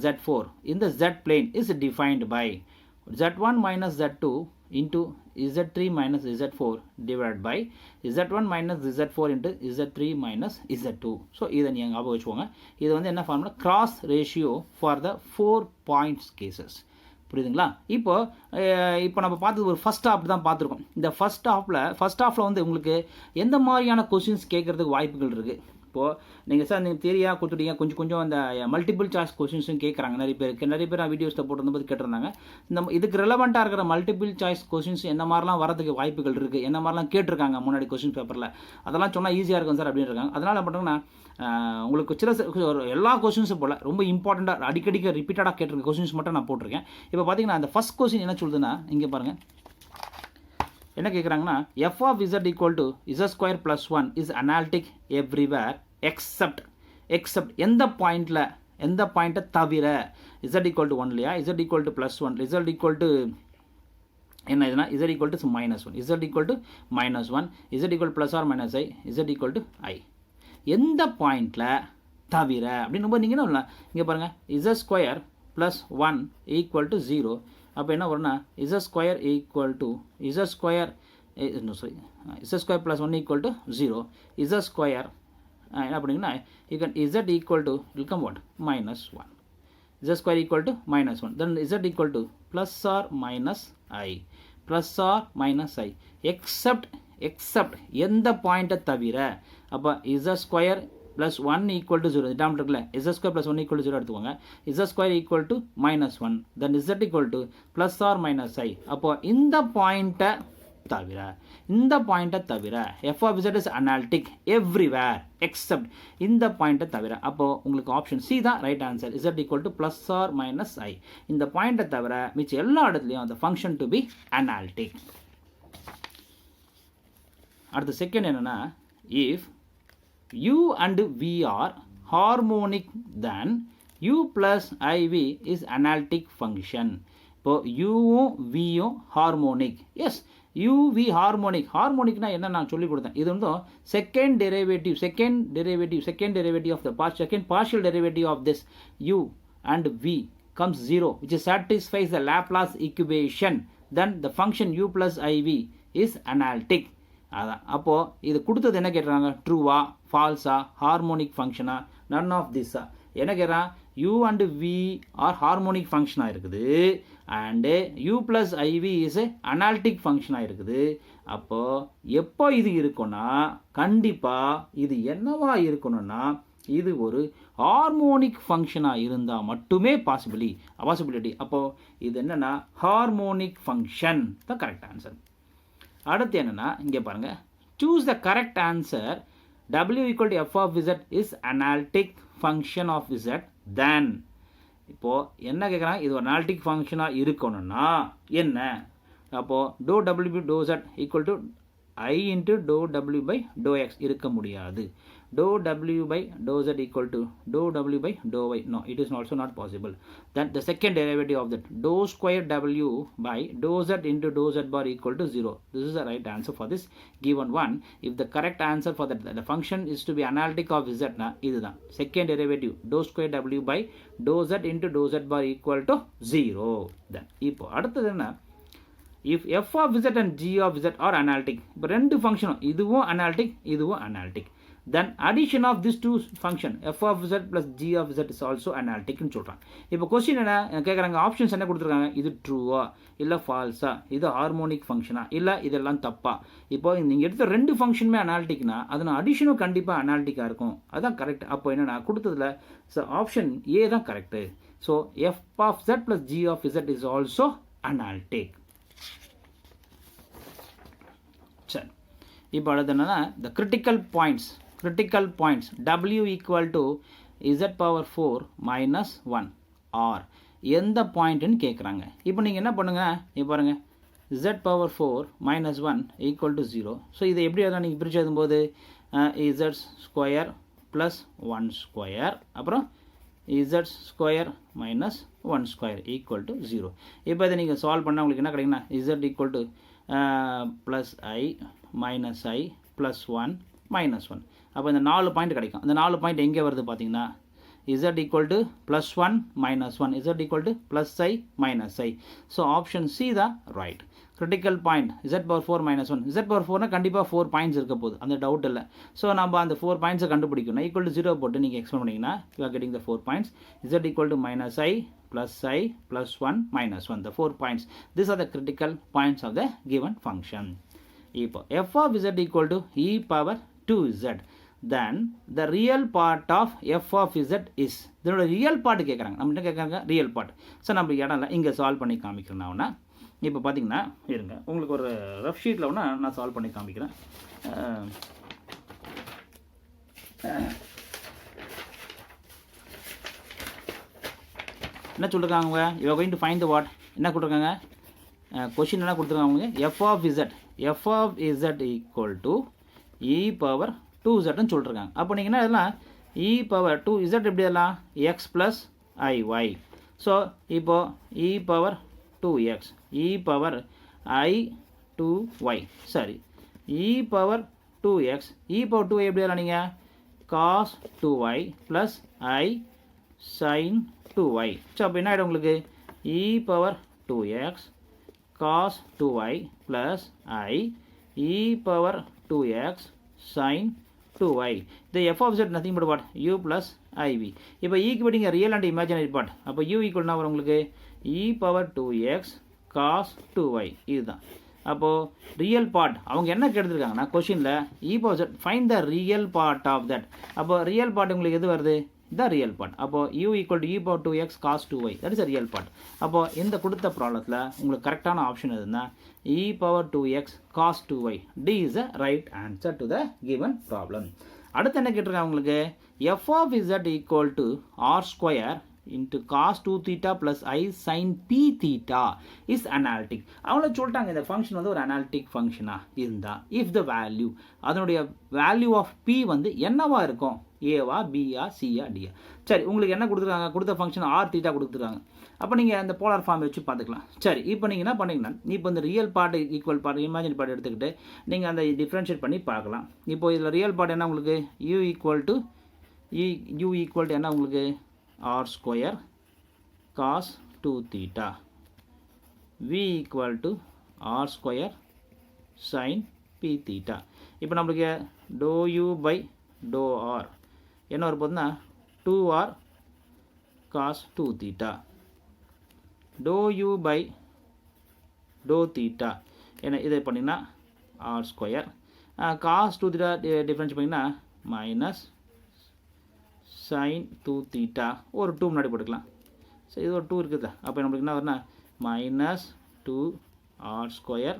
Z4 in the Z plane is defined by Z1 minus Z2 into Z3 minus Z4 divided by Z1 minus Z4 into Z3 minus Z2. So இதை நீங்கள் ஞாபகம் வச்சுக்கோங்க. இது வந்து என்ன formula? Cross ratio for the 4 points cases. புரியுதுங்களா? இப்போ நம்ம பார்த்தது ஒரு ஃபர்ஸ்ட் ஹாஃப் தான் பார்த்துருக்கோம். இந்த ஃபர்ஸ்ட் ஹாஃபில் வந்து உங்களுக்கு எந்த மாதிரியான கொஸ்டின்ஸ் கேட்குறதுக்கு வாய்ப்புகள் இருக்குது? இப்போது நீங்கள் சார் நீங்கள் தியரியாக கொடுத்துட்டீங்க, கொஞ்சம் அந்த மல்டிபிள் சாய்ஸ் கொஸ்டின்ஸும் கேட்குறாங்க நிறைய பேர் நான் வீடியோஸில் போட்டிருந்தபோது கேட்டிருந்தாங்க. இந்த இதுக்கு ரெலவெண்ட்டாக இருக்கிற மல்டிபிள் சாய்ஸ் கொஸ்டின்ஸ் எந்த மாதிரிலாம் வரதுக்கு வாய்ப்புகள் இருக்குது, என்ன மாதிரிலாம் கேட்டிருக்காங்க முன்னாடி கொஸ்டின் பேப்பரில், அதெல்லாம் சொன்னால் ஈஸியாக இருக்கும் சார் அப்படின்னு இருக்காங்க. அதனால் என்ன பண்ணுறேன்னா உங்களுக்கு எல்லா கொஸ்டின்ஸும் போல் ரொம்ப இம்பார்ட்டண்ட்டாக அடிக்கடிக்கு ரிப்பீட்டடாக கேட்டிருக்க கொஸ்டின்ஸ் மட்டும் நான் போட்டிருக்கேன். இப்போ பார்த்தீங்கன்னா அந்த ஃபஸ்ட் கொஸ்டின் என்ன சொல்லுதுன்னா இங்கே பாருங்கள் என்ன கேட்குறாங்கன்னா f of z equal to z square plus 1 is analytic everywhere except எந்த பாயிண்ட்டை தவிர z equal to 1 இல்லையா, z equal to plus 1, z equal to என்ன இதுனா z equal to -1, z equal to -1, z equal to plus or minus I, z equal to I. எந்த பாயிண்டில் தவிர அப்படின்னு நீங்கள் என்ன பண்ணலாம்? இங்கே பாருங்கள் z square plus 1 equal to 0. அப்போ என்ன வரும்னா z square equal to z square plus 1 equal to 0. z square என்ன பண்ணிங்கன்னா z equal to welcome what -1. z square equal to -1. Then z equal to plus or minus I except எந்த பாயிண்ட்டை தவிர. அப்போ z ஸ்கொயர் plus 1 equal to 0 டேர்ம் இருக்குல்ல, z square plus 1 equal to 0 எடுத்துக்கோங்க. z square equal to -1, then z equal to plus or minus I. அப்போ இந்த பாயிண்ட்டை தவிர f of z is analytic everywhere except இந்த பாயிண்ட்டை தவிர. அப்போ உங்களுக்கு ஆப்ஷன் சி தான் right answer. z equal to plus or minus I. இந்த பாயிண்ட்டை தவிர மிச்ச எல்லா இடத்துலையும் அந்த ஃபங்க்ஷன் டு பி அனாலிட்டிக். அடுத்த செகண்ட் என்னன்னா if u and v are harmonic then u plus iv is analytic function. இப்போ uவும் vயும் harmonic. எஸ் uv harmonicனா என்ன நான் சொல்லி கொடுத்தேன். இது வந்து second partial derivative of this u and v comes 0 which satisfies the Laplace equation, then the function u plus iv is analytic. அதான் அப்போது இது கொடுத்தது என்ன கேட்குறாங்க, ட்ரூவா ஃபால்ஸா ஹார்மோனிக் ஃபங்க்ஷனா நன் ஆஃப் திஸ்ஸா. என்ன கேட்குறான், u and v are harmonic ஃபங்க்ஷனாக இருக்குது and u plus i v is analytic ஃபங்க்ஷனாக இருக்குது. அப்போது எப்போ இது இருக்குன்னா கண்டிப்பாக இது என்னவா இருக்கணும்னா இது ஒரு ஹார்மோனிக் ஃபங்க்ஷனாக இருந்தால் மட்டுமே பாசிபிலிட்டி. அப்போது இது என்னென்னா ஹார்மோனிக் ஃபங்க்ஷன் தான் கரெக்ட் ஆன்சர். அடுத்து என்னன்னா இங்கே பாருங்கள், choose the correct answer. w equal to f of z is analytic function of z then. இப்போது என்ன கேட்குறாங்க, இது ஒரு அனாலிட்டிக் ஃபங்க்ஷனாக இருக்கணும்னா என்ன? அப்போது dou w dou z equal to I into dou w by dou x இருக்க முடியாது. Dou w by dou z equal to dou w by dou y. No, it is also not possible. Then the second derivative of that dou square w by dou z into dou z bar equal to 0. This is the right answer for this given one. If the correct answer for the function is to be analytic of z, na இதுதான் second derivative dou square w by dou z into dou z bar equal to 0. Then இப்போ அடுத்தது என்ன, if f of z and g of z are analytic, இப்போ ரெண்டு ஃபங்க்ஷனும் இதுவும் analytic இதுவும் analytic, then addition of these two function f of z plus g of z is also analytic னு சொல்றாங்க. இப்போ क्वेश्चन என்ன கேக்குறாங்க, ஆப்ஷன்ஸ் என்ன கொடுத்திருக்காங்க, இது ட்ரூவா இல்ல ஃபால்ஸா, இது ஹார்மோனிக் ஃபங்க்ஷனா இல்ல இதெல்லாம் தப்பா. இப்போ நீங்க எடுத்த ரெண்டு ஃபங்க்ஷனுமே அனாலிட்டிக்னா அதன அடிஷனும் கண்டிப்பா அனாலிட்டிக்கா இருக்கும், அதான் கரெக்ட். அப்போ என்னன்னா கொடுத்ததுல ஆப்ஷன் ஏ தான் correct. So f of z plus g of z is also analytic. சரி, இப்போ அடுத்து என்னன்னா the critical points w equal to z power 4 minus 1 or எந்த பாயிண்ட்னு கேட்குறாங்க. இப்போ நீங்கள் என்ன பண்ணுங்க, இப்போ பாருங்க z power 4 minus 1 equal to 0. So இதை எப்படி அதான் நீங்கள் பிரித்து எழுதும்போது z ஸ்கொயர் ப்ளஸ் 1 ஸ்கொயர் அப்புறம் z square minus 1 square equal to 0. இப்போ இதை நீங்கள் சால்வ் பண்ணால் உங்களுக்கு என்ன கிடைக்குன்னா z equal to plus i minus i plus 1 minus 1. அப்போ இந்த 4 பாயிண்ட் கிடைக்கும். இந்த 4 பாயிண்ட் எங்கே வருது பார்த்தீங்கன்னா z equal to plus 1 minus 1, z equal to plus I minus I. So option C தான் right. Critical point z power 4 minus 1, z power 4 கண்டிப்பாக 4 points இருக்க போகுது, அந்த டவுட் இல்லை. ஸோ நம்ம அந்த 4 பாயிண்ட்ஸை கண்டுபிடிக்கணும். ஈக்குவல் டு 0 போட்டு நீங்கள் எக்ஸ்பிளைன் பண்ணிங்கன்னா you are getting the 4 points. z equal to minus I plus 1 minus 1, the 4 points. These are the critical points of the given function. இப்போ f of z equal to e power 2z, then the real part of f of z is, இதோட real part கேட்குறாங்க, நம்ம என்ன கேட்குறாங்க real part. So நம்ம இடம் இல்லை, இங்கே சால்வ் பண்ணி காமிக்கிறேன்னா இப்போ பார்த்தீங்கன்னா இருங்க, உங்களுக்கு ஒரு ரஃப் ஷீட்டில் ஒன்றா நான் சால்வ் பண்ணி காமிக்கிறேன். என்ன சொல்லிருக்காங்க, you are going to find the what, என்ன கொடுத்துருக்காங்க கொஷின் என்ன கொடுத்துருக்காங்க, f of z equal to e power 2z சொல்லிருக்காங்க. அப்போ நீங்கள் என்ன இதெல்லாம் e power 2z எப்படி எல்லாம் x plus iy. ஸோ இப்போ e power 2x e power I 2y, சரி e power 2x e power 2y எப்படி எல்லாம் நீங்கள் cos 2y plus I sin 2y. So அப்போ என்ன ஆகிடும் உங்களுக்கு e power 2x cos 2y plus I e power 2x sin 2y. The f of z nothing but what, u plus iv. இப்போ e க்கு படிங்க ரியல் அண்ட் இமேஜினரி பார்ட். அப்போ u equal என்ன வரும் உங்களுக்கு e power 2x cos 2y, இதுதான். அப்போது real part அவங்க என்ன கேட்டுருக்காங்கன்னா கொஷினில் e power z find the real part of that. அப்போ ரியல் பார்ட் உங்களுக்கு எது வருது, the real part. அப்போது u equal to e power 2x cos 2y, that is a real part. அப்போது இந்த கொடுத்த ப்ராப்ளத்தில் உங்களுக்கு கரெக்டான ஆப்ஷன் எதுனா e power 2x cos 2y. D is the right answer to the given problem. அடுத்து என்ன கேட்டிருக்காங்க உங்களுக்கு f of z equal to r square into cos 2 theta plus I sin p theta is analytic. அவங்கள சொல்லிட்டாங்க இந்த function வந்து ஒரு analytic ஃபங்க்ஷனாக இருந்தால் if the value அதனுடைய வேல்யூ ஆஃப் p வந்து என்னவா இருக்கும், ஏவா பியா சியா டியா. சரி, உங்களுக்கு என்ன கொடுத்துருக்காங்க, கொடுத்த ஃபங்க்ஷன் ஆர் தீட்டா கொடுத்துருக்காங்க. அப்போ நீங்கள் அந்த போலார் ஃபார்ம் வச்சு பார்த்துக்கலாம். சரி, இப்போ நீங்கள் என்ன பண்ணீங்கன்னா இப்போ இந்த real part equal part imaginary part எடுத்துக்கிட்டு நீங்கள் அந்த டிஃப்ரென்ஷியேட் பண்ணி பார்க்கலாம். இப்போ இதில் ரியல் பார்ட் என்ன உங்களுக்கு u ஈக்குவல் டு என்ன உங்களுக்கு r square cos 2 theta, v equal to r square sin p theta. இப்போ நம்மளுக்கு dou u by dou r என்ன வரப்போகுதுன்னா 2r cos 2 theta, dou u by dou theta என்ன இதை பண்ணிங்கன்னா r square cos 2 theta difference பண்ணிங்கன்னா minus sin 2 theta ஒரு 2 முன்னாடி போட்டுக்கலாம். ஸோ இது ஒரு 2 இருக்குதுல்ல, அப்போ நம்மளுக்கு என்ன வரும்னா minus 2 r square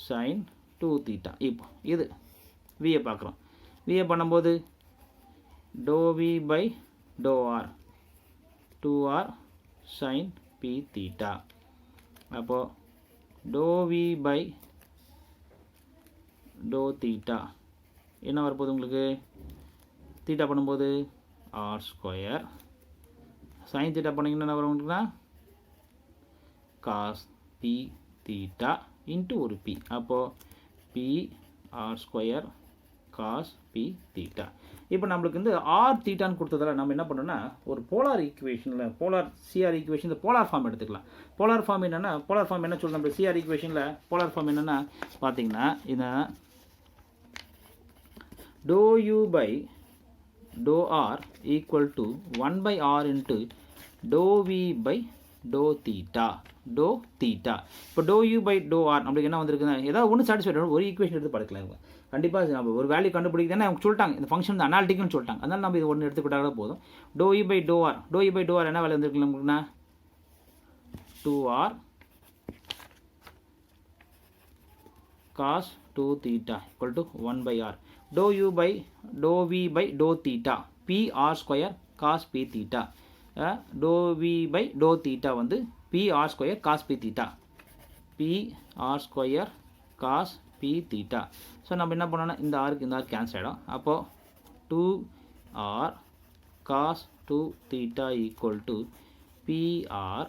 sin 2 theta. இப்போ இது வியை பார்க்குறோம், வியை பண்ணும்போது dou v by dou r 2r sin p theta. அப்போது dou v by to theta என்ன வரப்போகுது உங்களுக்கு தீட்டா பண்ணும்போது ஆர் ஸ்கொயர் சைன் தீட்டா பண்ணிங்கன்னா என்ன வரும் உங்களுக்குன்னா காஸ் பி தீட்டா இன்ட்டு ஒரு பி அப்போது b r square cos b theta இப்போ நம்மளுக்கு வந்து ஆர் தீட்டான்னு கொடுத்ததால நம்ம என்ன பண்ணோம்னா ஒரு போலார் ஈக்குவேஷனில் போலார் சிஆர் ஈக்குவேஷனில் போலார் ஃபார்ம் எடுத்துக்கலாம் போலார் ஃபார்ம் என்னென்னா போலார் ஃபார்ம் என்ன சொல்லுங்கள் நம்ம சிஆர் ஈக்குவேஷனில் போலார் ஃபார்ம் என்னென்னா பார்த்தீங்கன்னா இதை dou u by to r equal to 1 by r into dou v by dou theta dou theta இப்போ dou u by to r நம்மளுக்கு என்ன வந்திருக்குன்னா ஏதாவது ஒன்று சாட்டிஸ்ஃபைட் ஒரு ஈக்குவேஷன் எடுத்து படிக்கலாம் கண்டிப்பாக நம்ம ஒரு வேல்யூ கண்டுபிடிக்கிறதுனா அவங்க சொல்லிட்டாங்க இந்த ஃபங்க்ஷன் வந்து அனாலிட்டிக்னு சொல்லிட்டாங்க அதனால் நம்ம இது ஒன்று எடுத்துக்கிட்டாலே போதும் doe e by to r என்ன வேல்யூ வந்திருக்கு நமக்குன்னா 2r cos 2 theta equal to 1 by r dou u by dou v by dou theta p r square cos p theta dou v by dou theta வந்து p r square cos p theta p r square cos p theta so நம்ம என்ன பண்ணோம்னா இந்த ஆருக்கு இந்த R cancel ஆகிடும் அப்போது 2r cos 2 theta equal to pr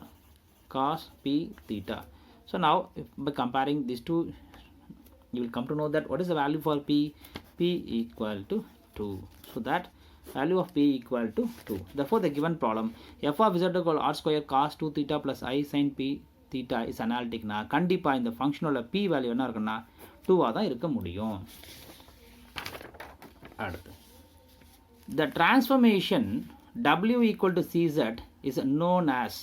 cos p theta. So now by comparing these two you will come to know that what is the value for p equal to 2 so that value of p equal to 2 therefore the given problem f of z equal r square cos 2 theta plus I sin p theta is analytic na கண்டிப்பா இந்த ஃபங்க்ஷனோட p value என்ன இருக்குன்னா 2 ஆ தான் இருக்க முடியும் அடுத்து the transformation w equal to cz is known as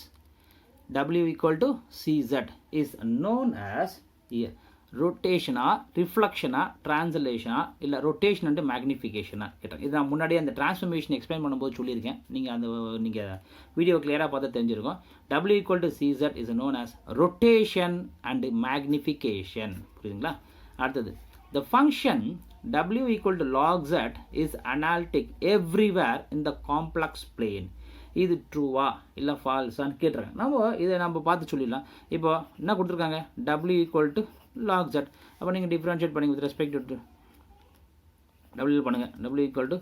w equal to cz is known as here ரொட்டேஷனா ரிஃப்ளெக்ஷனா ட்ரான்ஸ்லேஷனா இல்லை rotation and மேக்னிஃபிகேஷனா கேட்டாங்க இது நான் முன்னாடியே அந்த டிரான்ஸ்ஃபர்மேஷன் எக்ஸ்பிளைன் பண்ணும்போது சொல்லியிருக்கேன் நீங்கள் வீடியோ கிளியராக பார்த்தா தெரிஞ்சிருக்கும் w equal to cz is known as rotation and magnification புரியுதுங்களா அடுத்தது the function w equal to log z is analytic everywhere in the complex plane இது ட்ரூவா இல்லை ஃபால்ஸான்னு கேட்டிருக்காங்க இதை நம்ம பார்த்து சொல்லிடலாம் இப்போ என்ன கொடுத்துருக்காங்க w equal to log z அப்போ நீங்கள் டிஃப்ரென்ஷியேட் பண்ணுங்க வித் ரெஸ்பெக்ட் டு w பண்ணுங்கள் w equal to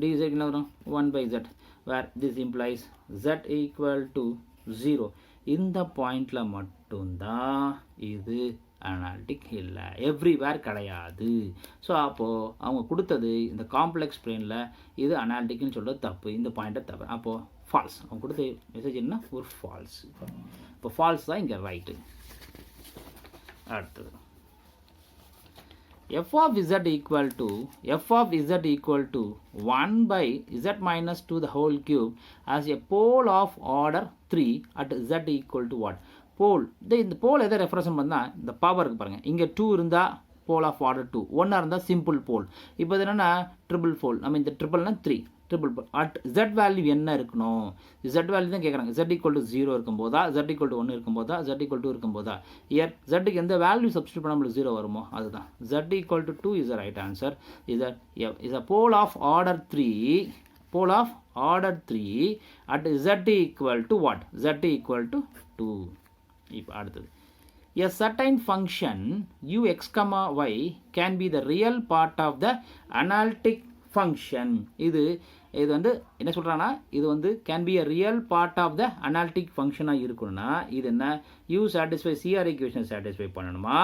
dz என்ன வரும் 1 by z where this implies z equal to 0 இந்த பாயிண்டில் மட்டும்தான் இது அனாலிட்டிக் இல்லை எவ்ரிவேர் கிடையாது ஸோ அப்போது அவங்க கொடுத்தது இந்த காம்ப்ளெக்ஸ் பிளேனில் இது அனாலிட்டிக்னு சொல்கிறது தப்பு இந்த பாயிண்ட்டை தப்பு அப்போது ஃபால்ஸ் அவங்க கொடுத்த மெசேஜ் என்ன ஒரு ஃபால்ஸ் இப்போ ஃபால்ஸ் தான் இங்கே ரைட்டு அடுத்தது f of z equal to 1 by z minus 2 the whole cube as a pole of order 3 at z equal to what pole இந்த pole எதை ரெஃபரன்ஸ் பண்ணால் இந்த பவருக்கு பாருங்கள் இங்கே 2 இருந்தால் pole of order 2 1 இருந்தால் simple pole இப்போ இது என்னென்னா ட்ரிபிள் போல் நம்ம இந்த ட்ரிபிள்னா 3 triple pole at z value என்ன இருக்கணும் z வேல்யூ தான் கேட்குறாங்க z equal to 0 இருக்கும்போதா z equal to 1 இருக்கும்போதா z equal to இருக்கும்போதா இயர் zக்கு எந்த வேல்யூ சப்ஸ்டியூட் பண்ண நம்மளுக்கு 0 வருமோ அதுதான் z equal to 2 is the right answer is a pole of order 3 at z equal to what z equal to 2 இப்போ அடுத்தது a certain function ux comma y can be the real part of the analytic function இது வந்து என்ன சொல்கிறாங்கன்னா இது வந்து can be a real part of the analytic function இருக்கணும்னா இது என்ன u satisfy CR equation satisfy பண்ணணுமா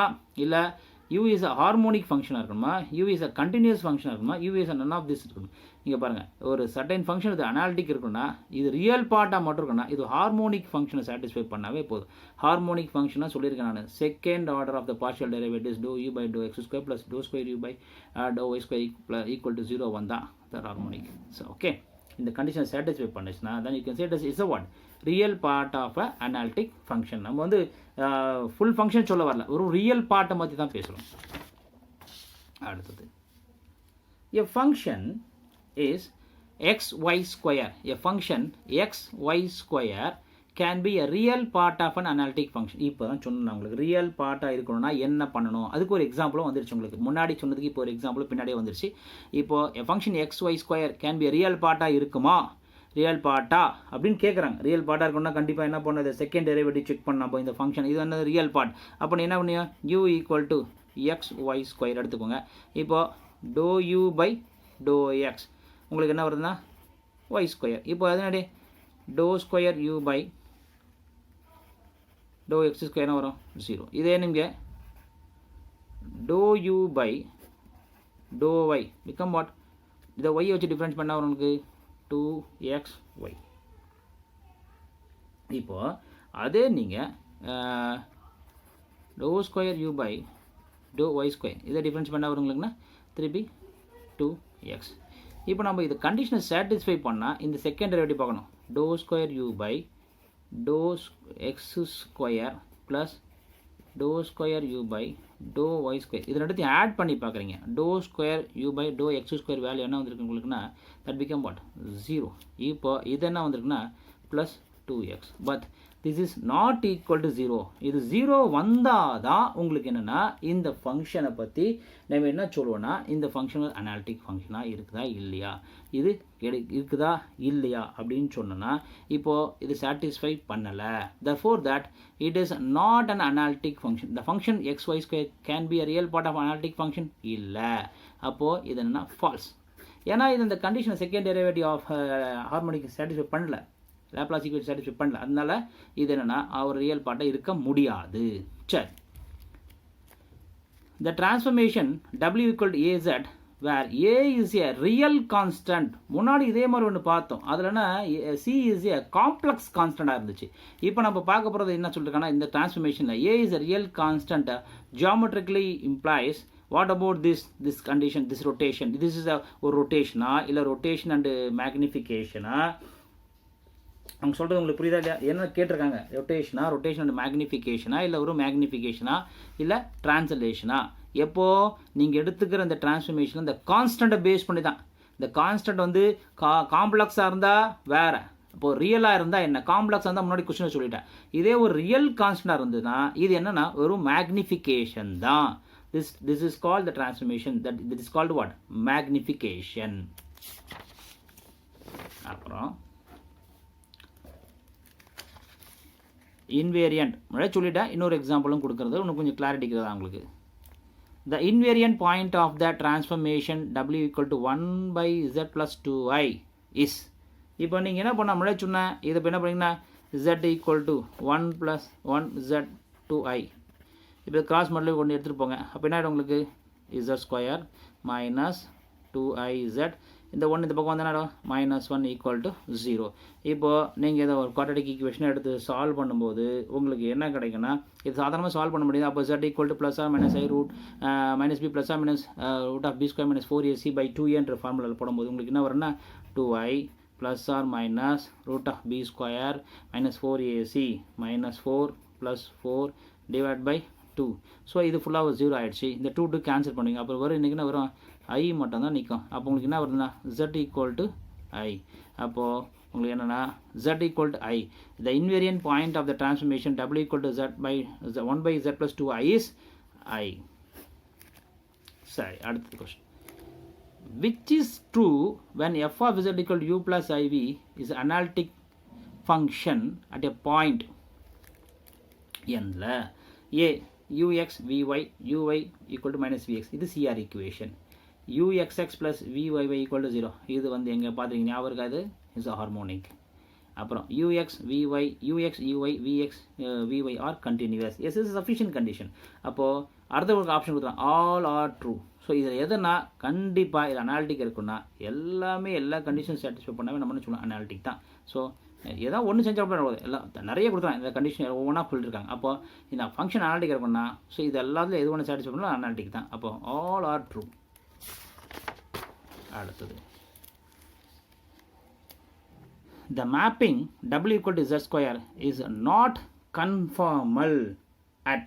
இல்லை u is a harmonic function இருக்கணுமா u is a continuous function இருக்கணுமா u is a none of this இருக்கணும் இங்கே பாருங்கள் ஒரு சர்டைன் ஃபங்க்ஷன் இது அனாலிட்டிக் இருக்குன்னா இது ரியல் பார்ட்டாக மட்டும் இருக்குன்னா இது ஹார்மோனிக் ஃபங்க்ஷனை சாட்டிஸ்ஃபை பண்ணாவே போதும் ஹார்மோனிக் ஃபங்க்ஷனாக சொல்லியிருக்கேன் நான் second order of the partial derivatives doe u by to x square plus to square u by to y square equal to 0 வந்தால் தட் ஹார்மோனிக் ஸோ ஓகே இந்த கண்டிஷன் சாட்டிஸ்ஃபை பண்ணுச்சுன்னா then you can say it is a what real part of a analytic function நம்ம வந்து full function சொல்ல வரல ஒரு real பார்ட்டை பற்றி தான் பேசுகிறோம் அடுத்தது a function is xy square a function xy square can be a real part of an analytic function இப்போ தான் சொன்னேன் உங்களுக்கு ரியல் பார்ட்டாக இருக்கணும்னா என்ன பண்ணணும் அதுக்கு ஒரு எக்ஸாம்பிளும் வந்துருச்சு உங்களுக்கு முன்னாடி சொன்னதுக்கு இப்போ ஒரு எக்ஸாம்பிள் பின்னாடியே வந்துருச்சு இப்போது a function xy square can be a real பார்ட்டாக இருக்குமா ரியல் பார்ட்டா அப்படின்னு கேட்குறாங்க ரியல் பார்ட்டாக இருக்கணும்னா கண்டிப்பாக என்ன பண்ணுறது செகண்ட் டெரிவேட்டிவ் செக் பண்ண அப்போ இந்த ஃபங்க்ஷன் இது வந்து ரியல் பார்ட் அப்போ என்ன பண்ணியா u equal to xy square எடுத்துக்கோங்க. இப்போ dou u by to x உங்களுக்கு என்ன வருதுன்னா y ஸ்கொயர். இப்போ அதனாடி dou square u by to x ஸ்கொயர்னு வரும் 0. இதே நீங்கள் dou u by to y become what, இதை ஒய் வச்சு டிஃப்ரென்ஸ் பண்ணால் வரும் உங்களுக்கு 2xy. இப்போது அதே நீங்கள் dou square u by to y square இதை டிஃப்ரென்ஸ் பண்ணால் வருங்களுக்குன்னா திருப்பி 2x. இப்போ நம்ம இது கண்டிஷனை சாட்டிஸ்ஃபை பண்ணால் இந்த செகண்ட் டெரிவேட்டிவ் பார்க்கணும். Doe square u by to x square plus to square u by to y square இது ரெண்டுத்தையும் ஆட் பண்ணி பார்க்குறீங்க. Doe square u by to x square value என்ன வந்திருக்கு உங்களுக்குன்னா தட் பிகம் வாட் 0. இப்போ இது என்ன வந்திருக்குன்னா plus 2x. But this is not equal to 0. இது 0 வந்தால் தான் உங்களுக்கு என்னென்னா இந்த ஃபங்க்ஷனை பற்றி நம்ம என்ன சொல்லுவோன்னா இந்த ஃபங்க்ஷன் அனாலிட்டிக் ஃபங்க்ஷனாக இருக்குதா இல்லையா, இது இருக்குதா இல்லையா அப்படின்னு சொன்னோன்னா இப்போது இது சாட்டிஸ்ஃபை பண்ணலை. therefore that it is not an analytic function. the function xy square can be a real part of analytic function இல்லை. அப்போது இது என்னென்னா ஃபால்ஸ். ஏன்னா இது இந்த condition second derivative of harmonic satisfy பண்ணல, லாப்லாஸ் ஈக்குவேஷன் சாட்டிஸ்ஃபை பண்ணல. அதனால இது என்னன்னா ஒரு ரியல் பார்ட்டாக இருக்க முடியாது. சரி, the transformation w equal to az where a is a real constant. முன்னாடி இதே மாதிரி ஒன்று பார்த்தோம். அதுலனா c is a complex constant இருந்துச்சு. இப்போ நம்ம பார்க்க போகிறது என்ன சொல்லிருக்காங்கன்னா இந்த டிரான்ஸ்ஃபர்மேஷனில் a is a real constant geometrically implies what about this condition, this rotation. this is a rotation இல்லை rotation and magnification. அவங்க சொல்கிறது உங்களுக்கு புரியுதா இல்லையா? என்ன கேட்டிருக்காங்க, ரொட்டேஷன் அண்ட் மேக்னிஃபிகேஷனா இல்லை ஒரு மேக்னிஃபிகேஷனா இல்லை ட்ரான்ஸ்லேஷனா? எப்போது நீங்கள் எடுத்துக்கிற இந்த டிரான்ஸ்ஃபர்மேஷன் இந்த கான்ஸ்டண்ட்டை பேஸ் பண்ணி தான். இந்த கான்ஸ்டன்ட் வந்து காம்ப்ளெக்ஸாக இருந்தால் வேறு, இப்போது ரியலாக இருந்தால் என்ன, காம்ப்ளெக்ஸாக இருந்தால் முன்னாடி கொஸ்டின் சொல்லிட்டேன். இதே ஒரு ரியல் கான்ஸ்டண்டாக இருந்ததுன்னா இது என்னென்னா ஒரு மேக்னிஃபிகேஷன் தான். this is called the transformation that is called what, magnification. அப்புறம் இன்வேரியன்ட் சொல்லிட்டேன். இன்னொரு எக்ஸாம்பிளும் கொடுக்குறது இன்னும் கொஞ்சம் கிளாரிட்டிக்கு தான் உங்களுக்கு. the invariant point of the transformation w equal to 1 by z plus 2i is. இப்போ நீங்கள் என்ன பண்ண முன்னாடி சொன்னேன், இதை இப்போ என்ன பண்ணீங்கன்னா z equal to 1 plus 1 z 2i. இப்போ கிராஸ் மாடலில் கொண்டு எடுத்துகிட்டு போங்க. அப்போ என்ன ஆகிடும் உங்களுக்கு z ஸ்கொயர் மைனஸ் 2iz. இந்த ஒன்று இந்த பக்கம் வந்து என்ன -1 ஈக்குவல் டு 0. இப்போது நீங்கள் இதை ஒரு குவாட்ரடிக் ஈக்குவேஷனை எடுத்து சால்வ் பண்ணும்போது உங்களுக்கு என்ன கிடைக்குன்னா இது சாதாரணமாக சால்வ் பண்ண முடியாது. அப்போ z equal to plus or minus i root minus b plus or minus root of b square minus 4ac by 2a ஃபார்முலாவில் போடும்போது உங்களுக்கு என்ன வரும்னா 2i plus or minus root of b square minus 4ac minus 4 plus 4 divide by 2. So இது ஃபுல்லாக 0 ஆகிடுச்சு. இந்த 2 cancel பண்ணுவீங்க. அப்புறம் வரும் இன்றைக்கி என்ன வரும், ஐ மட்டும் தான் நிற்கும். அப்போ உங்களுக்கு என்ன வருதுன்னா z ஈக்குவல் டு ஐ. அப்போது உங்களுக்கு என்னென்னா z equal to i. The invariant point of the transformation w equal to z by 1 by z plus 2i is i. சரி, அடுத்த question. which is true when f of z equal to u plus iv is analytic function at a point n. a ux vy uy equal to minus vx. இது CR equation. uxx plus vyy equal to 0. இது வந்து எங்கே பார்த்துருக்கீங்க ஞாபகம் இருக்காது, is harmonic. அப்புறம் ux uy vx vy are continuous. Yes is sufficient condition. அப்போது அடுத்த ஒரு ஆப்ஷன் கொடுத்துருவோம் ஆல் ஆர் ட்ரூ. ஸோ இதில் எதுனா கண்டிப்பாக இது அனாலிட்டிக் இருக்குன்னா எல்லாமே எல்லா கண்டிஷன் சாட்டிஸ்ஃபை பண்ணாவே நம்ம என்ன சொல்லலாம் அனாலிட்டிக் தான். ஸோ ஏதாவது ஒன்று செஞ்சால் கூட எல்லாம் நிறைய கொடுத்துருவாங்க இந்த கண்டிஷன் ஒவ்வொன்றா சொல்லியிருக்காங்க. அப்போ இந்த ஃபங்க்ஷன் அனாலிட்டிக் இருக்குன்னா ஸோ இது எல்லாத்துலையும் எது ஒன்று சாட்டிஸ்ஃபை பண்ணலாம் அனாலிட்டிக் தான். அப்போ ஆல் ஆர் ட்ரூ. அடுத்தது the mapping w equal to z square is not conformal at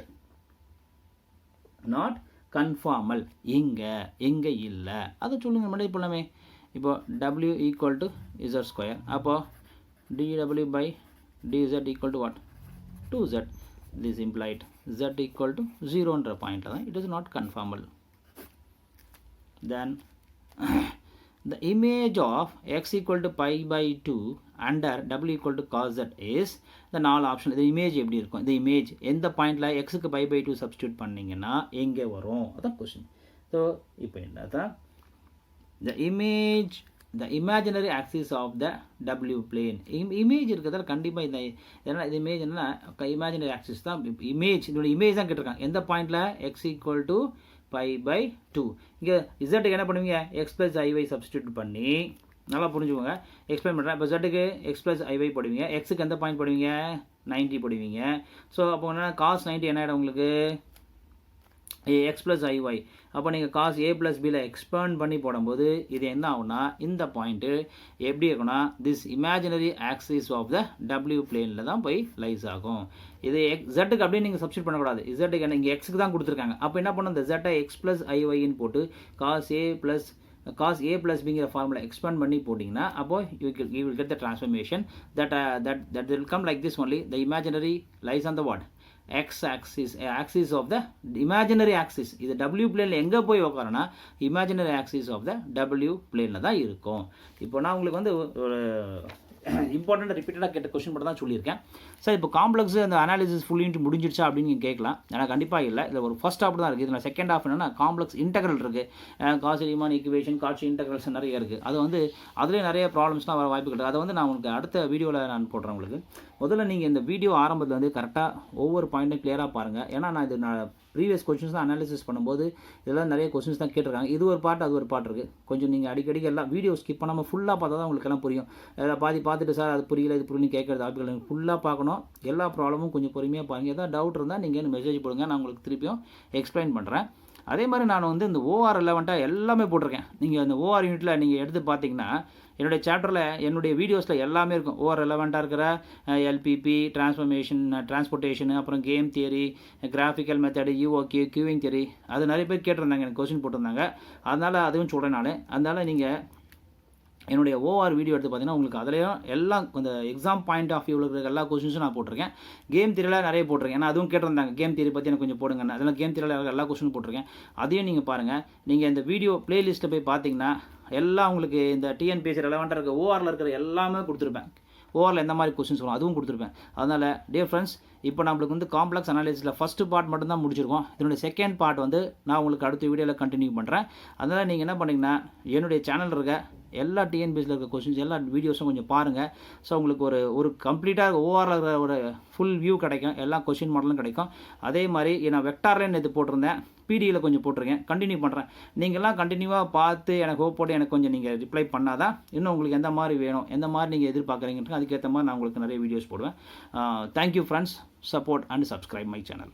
எங்கே இல்லை அதை சொல்லுங்கள் முன்னாடி போலாமே. இப்போ w equal to z square அப்போ dw by dz equal to what 2z. this implied z equal to 0ன்ற பாயிண்டில் தான் it is not conformal. then the image of x equal to pi by 2 under w equal to cos z is the 4 option. இது image எப்படி இருக்கும்? இந்த image எந்த பாயிண்டில் எக்ஸுக்கு by by 2 substitute பண்ணிங்கன்னா எங்கே வரும்? அதான் கொஸ்டின். ஸோ இப்போ என்ன தான் the image, the imaginary axis of the w plane. Image இருக்கிறதால கண்டிப்பாக இந்த இது இமேஜ் என்னன்னா இமேஜினரி ஆக்சிஸ் தான். இமேஜ் இதோட இமேஜ் தான் கேட்டிருக்காங்க. எந்த பாயிண்டில் x equal to pi by 2. இங்கே இசட்டுக்கு என்ன பண்ணுவீங்க? எக்ஸ் ப்ளஸ் ஐவை சப்ஸ்டியூட் பண்ணி நல்லா புரிஞ்சுக்கோங்க. எக்ஸ்பிளைன் பண்ணுறேன். இப்போ ஜெட்டுக்கு எக்ஸ் ப்ளஸ் ஐவை போடுவீங்க. எக்ஸுக்கு எந்த பாயிண்ட் போடுவீங்க? 90 போடுவீங்க. ஸோ அப்போ என்ன காஸ் 90 என்ன ஆகிடும் உங்களுக்கு? X plus i y. அப்போ நீங்கள் காஸ் ஏ ப்ளஸ் பியில் எக்ஸ்பேண்ட் பண்ணி போடும்போது இது என்ன ஆகுனா இந்த பாயிண்ட்டு எப்படி இருக்குன்னா this imaginary axis of the டபிள்யூ பிளேனில் தான் போய் லைஸ் ஆகும். இது ஜெட்டுக்கு அப்படியே நீங்கள் சப்ஸ்டியூட் பண்ணக்கூடாது. இசட்டுக்கு இங்கே எக்ஸுக்கு தான் கொடுத்துருக்காங்க. அப்போ என்ன பண்ணணும்? இந்த ஜெட்டை எக்ஸ் ப்ளஸ் ஐஒய்ன்னு போட்டு காஸ் ஏ ப்ளஸ் பிங்கிற ஃபார்முலா எக்ஸ்பேண்ட் பண்ணி போட்டிங்கன்னா அப்போ you will get the transformation that will come like this only. The imaginary lies on the what? axis of the imaginary axis. இது w பிளேனில் எங்கே போய் உட்காரனா imaginary axis of the w பிளேனில் தான் இருக்கும். இப்போ நான் உங்களுக்கு வந்து ஒரு இம்பார்ட்டண்ட் ரிப்பீட்டடாக கேட்ட கொஸ்டின் மட்டும் தான் சொல்லியிருக்கேன். சார் இப்போ காம்ப்ளெக்ஸ் அந்த அனாலிசிஸ் ஃபுல்லின்ட்டு முடிஞ்சிடுச்சா அப்படின்னு நீங்கள் கேட்கலாம். ஆனால் கண்டிப்பாக இல்லை. இதில் ஒரு ஃபர்ஸ்ட் ஹாஃப் தான் இருக்குது. இதில் செகண்ட் ஹாஃப் என்னன்னா காம்ப்ளெக்ஸ் இன்டெக்ரல் இருக்குது. காசி ரீமான் ஈக்குவேஷன், காட்சி இன்டெக்ரல்ஸ் நிறைய இருக்குது. அது வந்து அதுலேயே நிறைய ப்ராப்ளம்ஸ்லாம் வர வாய்ப்பு இருக்குது. அதை வந்து நான் உங்களுக்கு அடுத்த வீடியோவில் நான் போடுறேன் உங்களுக்கு. முதல்ல நீங்கள் இந்த வீடியோ ஆரம்பத்தில் வந்து கரெக்டாக ஒவ்வொரு பாயிண்ட்டும் கிளியராக பாருங்கள். ஏன்னா நான் ப்ரீவியஸ் கொஸ்டின்ஸ் தான் அனாலிசிஸ் பண்ணும்போது இதெல்லாம் நிறைய கொஸ்டின்ஸ் தான் கேட்டிருக்காங்க. இது ஒரு பார்ட், அது ஒரு பார்ட் இருக்குது. கொஞ்சம் நீங்கள் அடிக்கடிக்கு எல்லாம் வீடியோ ஸ்கிப் பண்ணாமல் ஃபுல்லாக பார்த்தா தான் உங்களுக்கு எல்லாம் புரியும். அதில் பாதி பார்த்துட்டு சார் அது புரியல இது புரியல கேட்குறது ஆட்கள் ஃபுல்லாக பார்க்கணும். எல்லா ப்ராப்ளமும் கொஞ்சம் பொறுமையாக பாருங்கள். ஏதாவது டவுட் இருந்தால் நீங்கள் மெசேஜ் போடுங்க, நான் உங்களுக்கு திருப்பியும் எக்ஸ்பிளைன் பண்ணுறேன். அதே மாதிரி நான் வந்து இந்த ஓஆர் ரெலவெண்ட்டாக எல்லாமே போட்டிருக்கேன். நீங்கள் இந்த ஓஆர் யூனிட்டில் நீங்கள் எடுத்து பார்த்தீங்கன்னா என்னுடைய சாப்டரில் என்னுடைய வீடியோஸில் எல்லாமே இருக்கும். ஓஆர் ரெலவெண்ட்டாக இருக்கிற எல்பிபி, டிரான்ஸ்போர்ட்டேஷன், அப்புறம் கேம் தியரி, கிராஃபிக்கல் மெத்தடு, யூஓகே, கியூவிங் தியரி, அது நிறைய பேர் கேட்டிருந்தாங்க, எனக்கு கொஸ்டின் போட்டிருந்தாங்க. அதனால் அதுவும் சொல்கிறேன் நான். அதனால் நீங்கள் என்னுடைய ஓஆர் வீடியோ எடுத்து பார்த்தீங்கன்னா உங்களுக்கு அதுலேயும் எல்லாம் இந்த எக்ஸாம் பாயிண்ட் ஆஃப் வியூவில் இருக்கிற எல்லா கொஸ்டின்ஸும் நான் போட்டிருக்கேன். கேம் தியரியில் நிறைய போட்டிருக்கேன். ஏன்னா அதுவும் கேட்டிருந்தாங்க கேம் தியரி பற்றி எனக்கு கொஞ்சம் போடுங்க. அதெல்லாம் கேம் தியரியில் எல்லா கொஸ்டினும் போட்டிருக்கேன். அதையும் நீங்கள் பாருங்கள். நீங்கள் இந்த வீடியோ பிளேலிஸ்ட்டில் போய் பார்த்தீங்கன்னா எல்லாம் உங்களுக்கு இந்த டிஎன்பிஎஸ்சி ரெலவெண்ட்டாக இருக்க ஓஆரில் இருக்கிற எல்லாமே கொடுத்துருப்பேன். ஓஆரில் எந்த மாதிரி கொஸ்டின்ஸ் வரும் அதுவும் கொடுத்துருப்பேன். அதனால் டியர் ஃப்ரெண்ட்ஸ், இப்போ நம்மளுக்கு வந்து காம்ப்ளெக்ஸ் அனாலிசிஸில் ஃபஸ்ட்டு பார்ட் மட்டும்தான் முடிச்சிருக்கோம். இதனுடைய செகண்ட் பார்ட் வந்து நான் உங்களுக்கு அடுத்த வீடியோவில் கண்டினியூ பண்ணுறேன். அதனால் நீங்கள் என்ன பண்ணிங்கன்னா என்னுடைய சேனல் இருக்க எல்லா டிஎன்பிஎஸ்சியில் இருக்க கொஸ்டின்ஸ் எல்லா வீடியோஸும் கொஞ்சம் பாருங்கள். ஸோ உங்களுக்கு ஒரு கம்ப்ளீட்டாக ஓஆரில் இருக்கிற ஒரு ஃபுல் வியூ கிடைக்கும். எல்லா கொஸ்டின் மாடலும் கிடைக்கும். அதே மாதிரி நான் வெக்டார்லைன் இது போட்டிருந்தேன், பிடியில் கொஞ்சம் போட்டிருக்கேன், கண்டினியூ பண்ணுறேன். நீங்கள்லாம் கண்டினியூவாக பார்த்து எனக்கு ஹோப் போட்டு எனக்கு கொஞ்சம் நீங்கள் ரிப்ளை பண்ணாதான் இன்னும் உங்களுக்கு எந்த மாதிரி வேணும், எந்த மாதிரி நீங்கள் எதிர்பார்க்குறீங்கன்றது அதுக்கேற்ற மாதிரி நான் உங்களுக்கு நிறைய வீடியோஸ் போடுவேன். Thank you friends, support and subscribe my channel.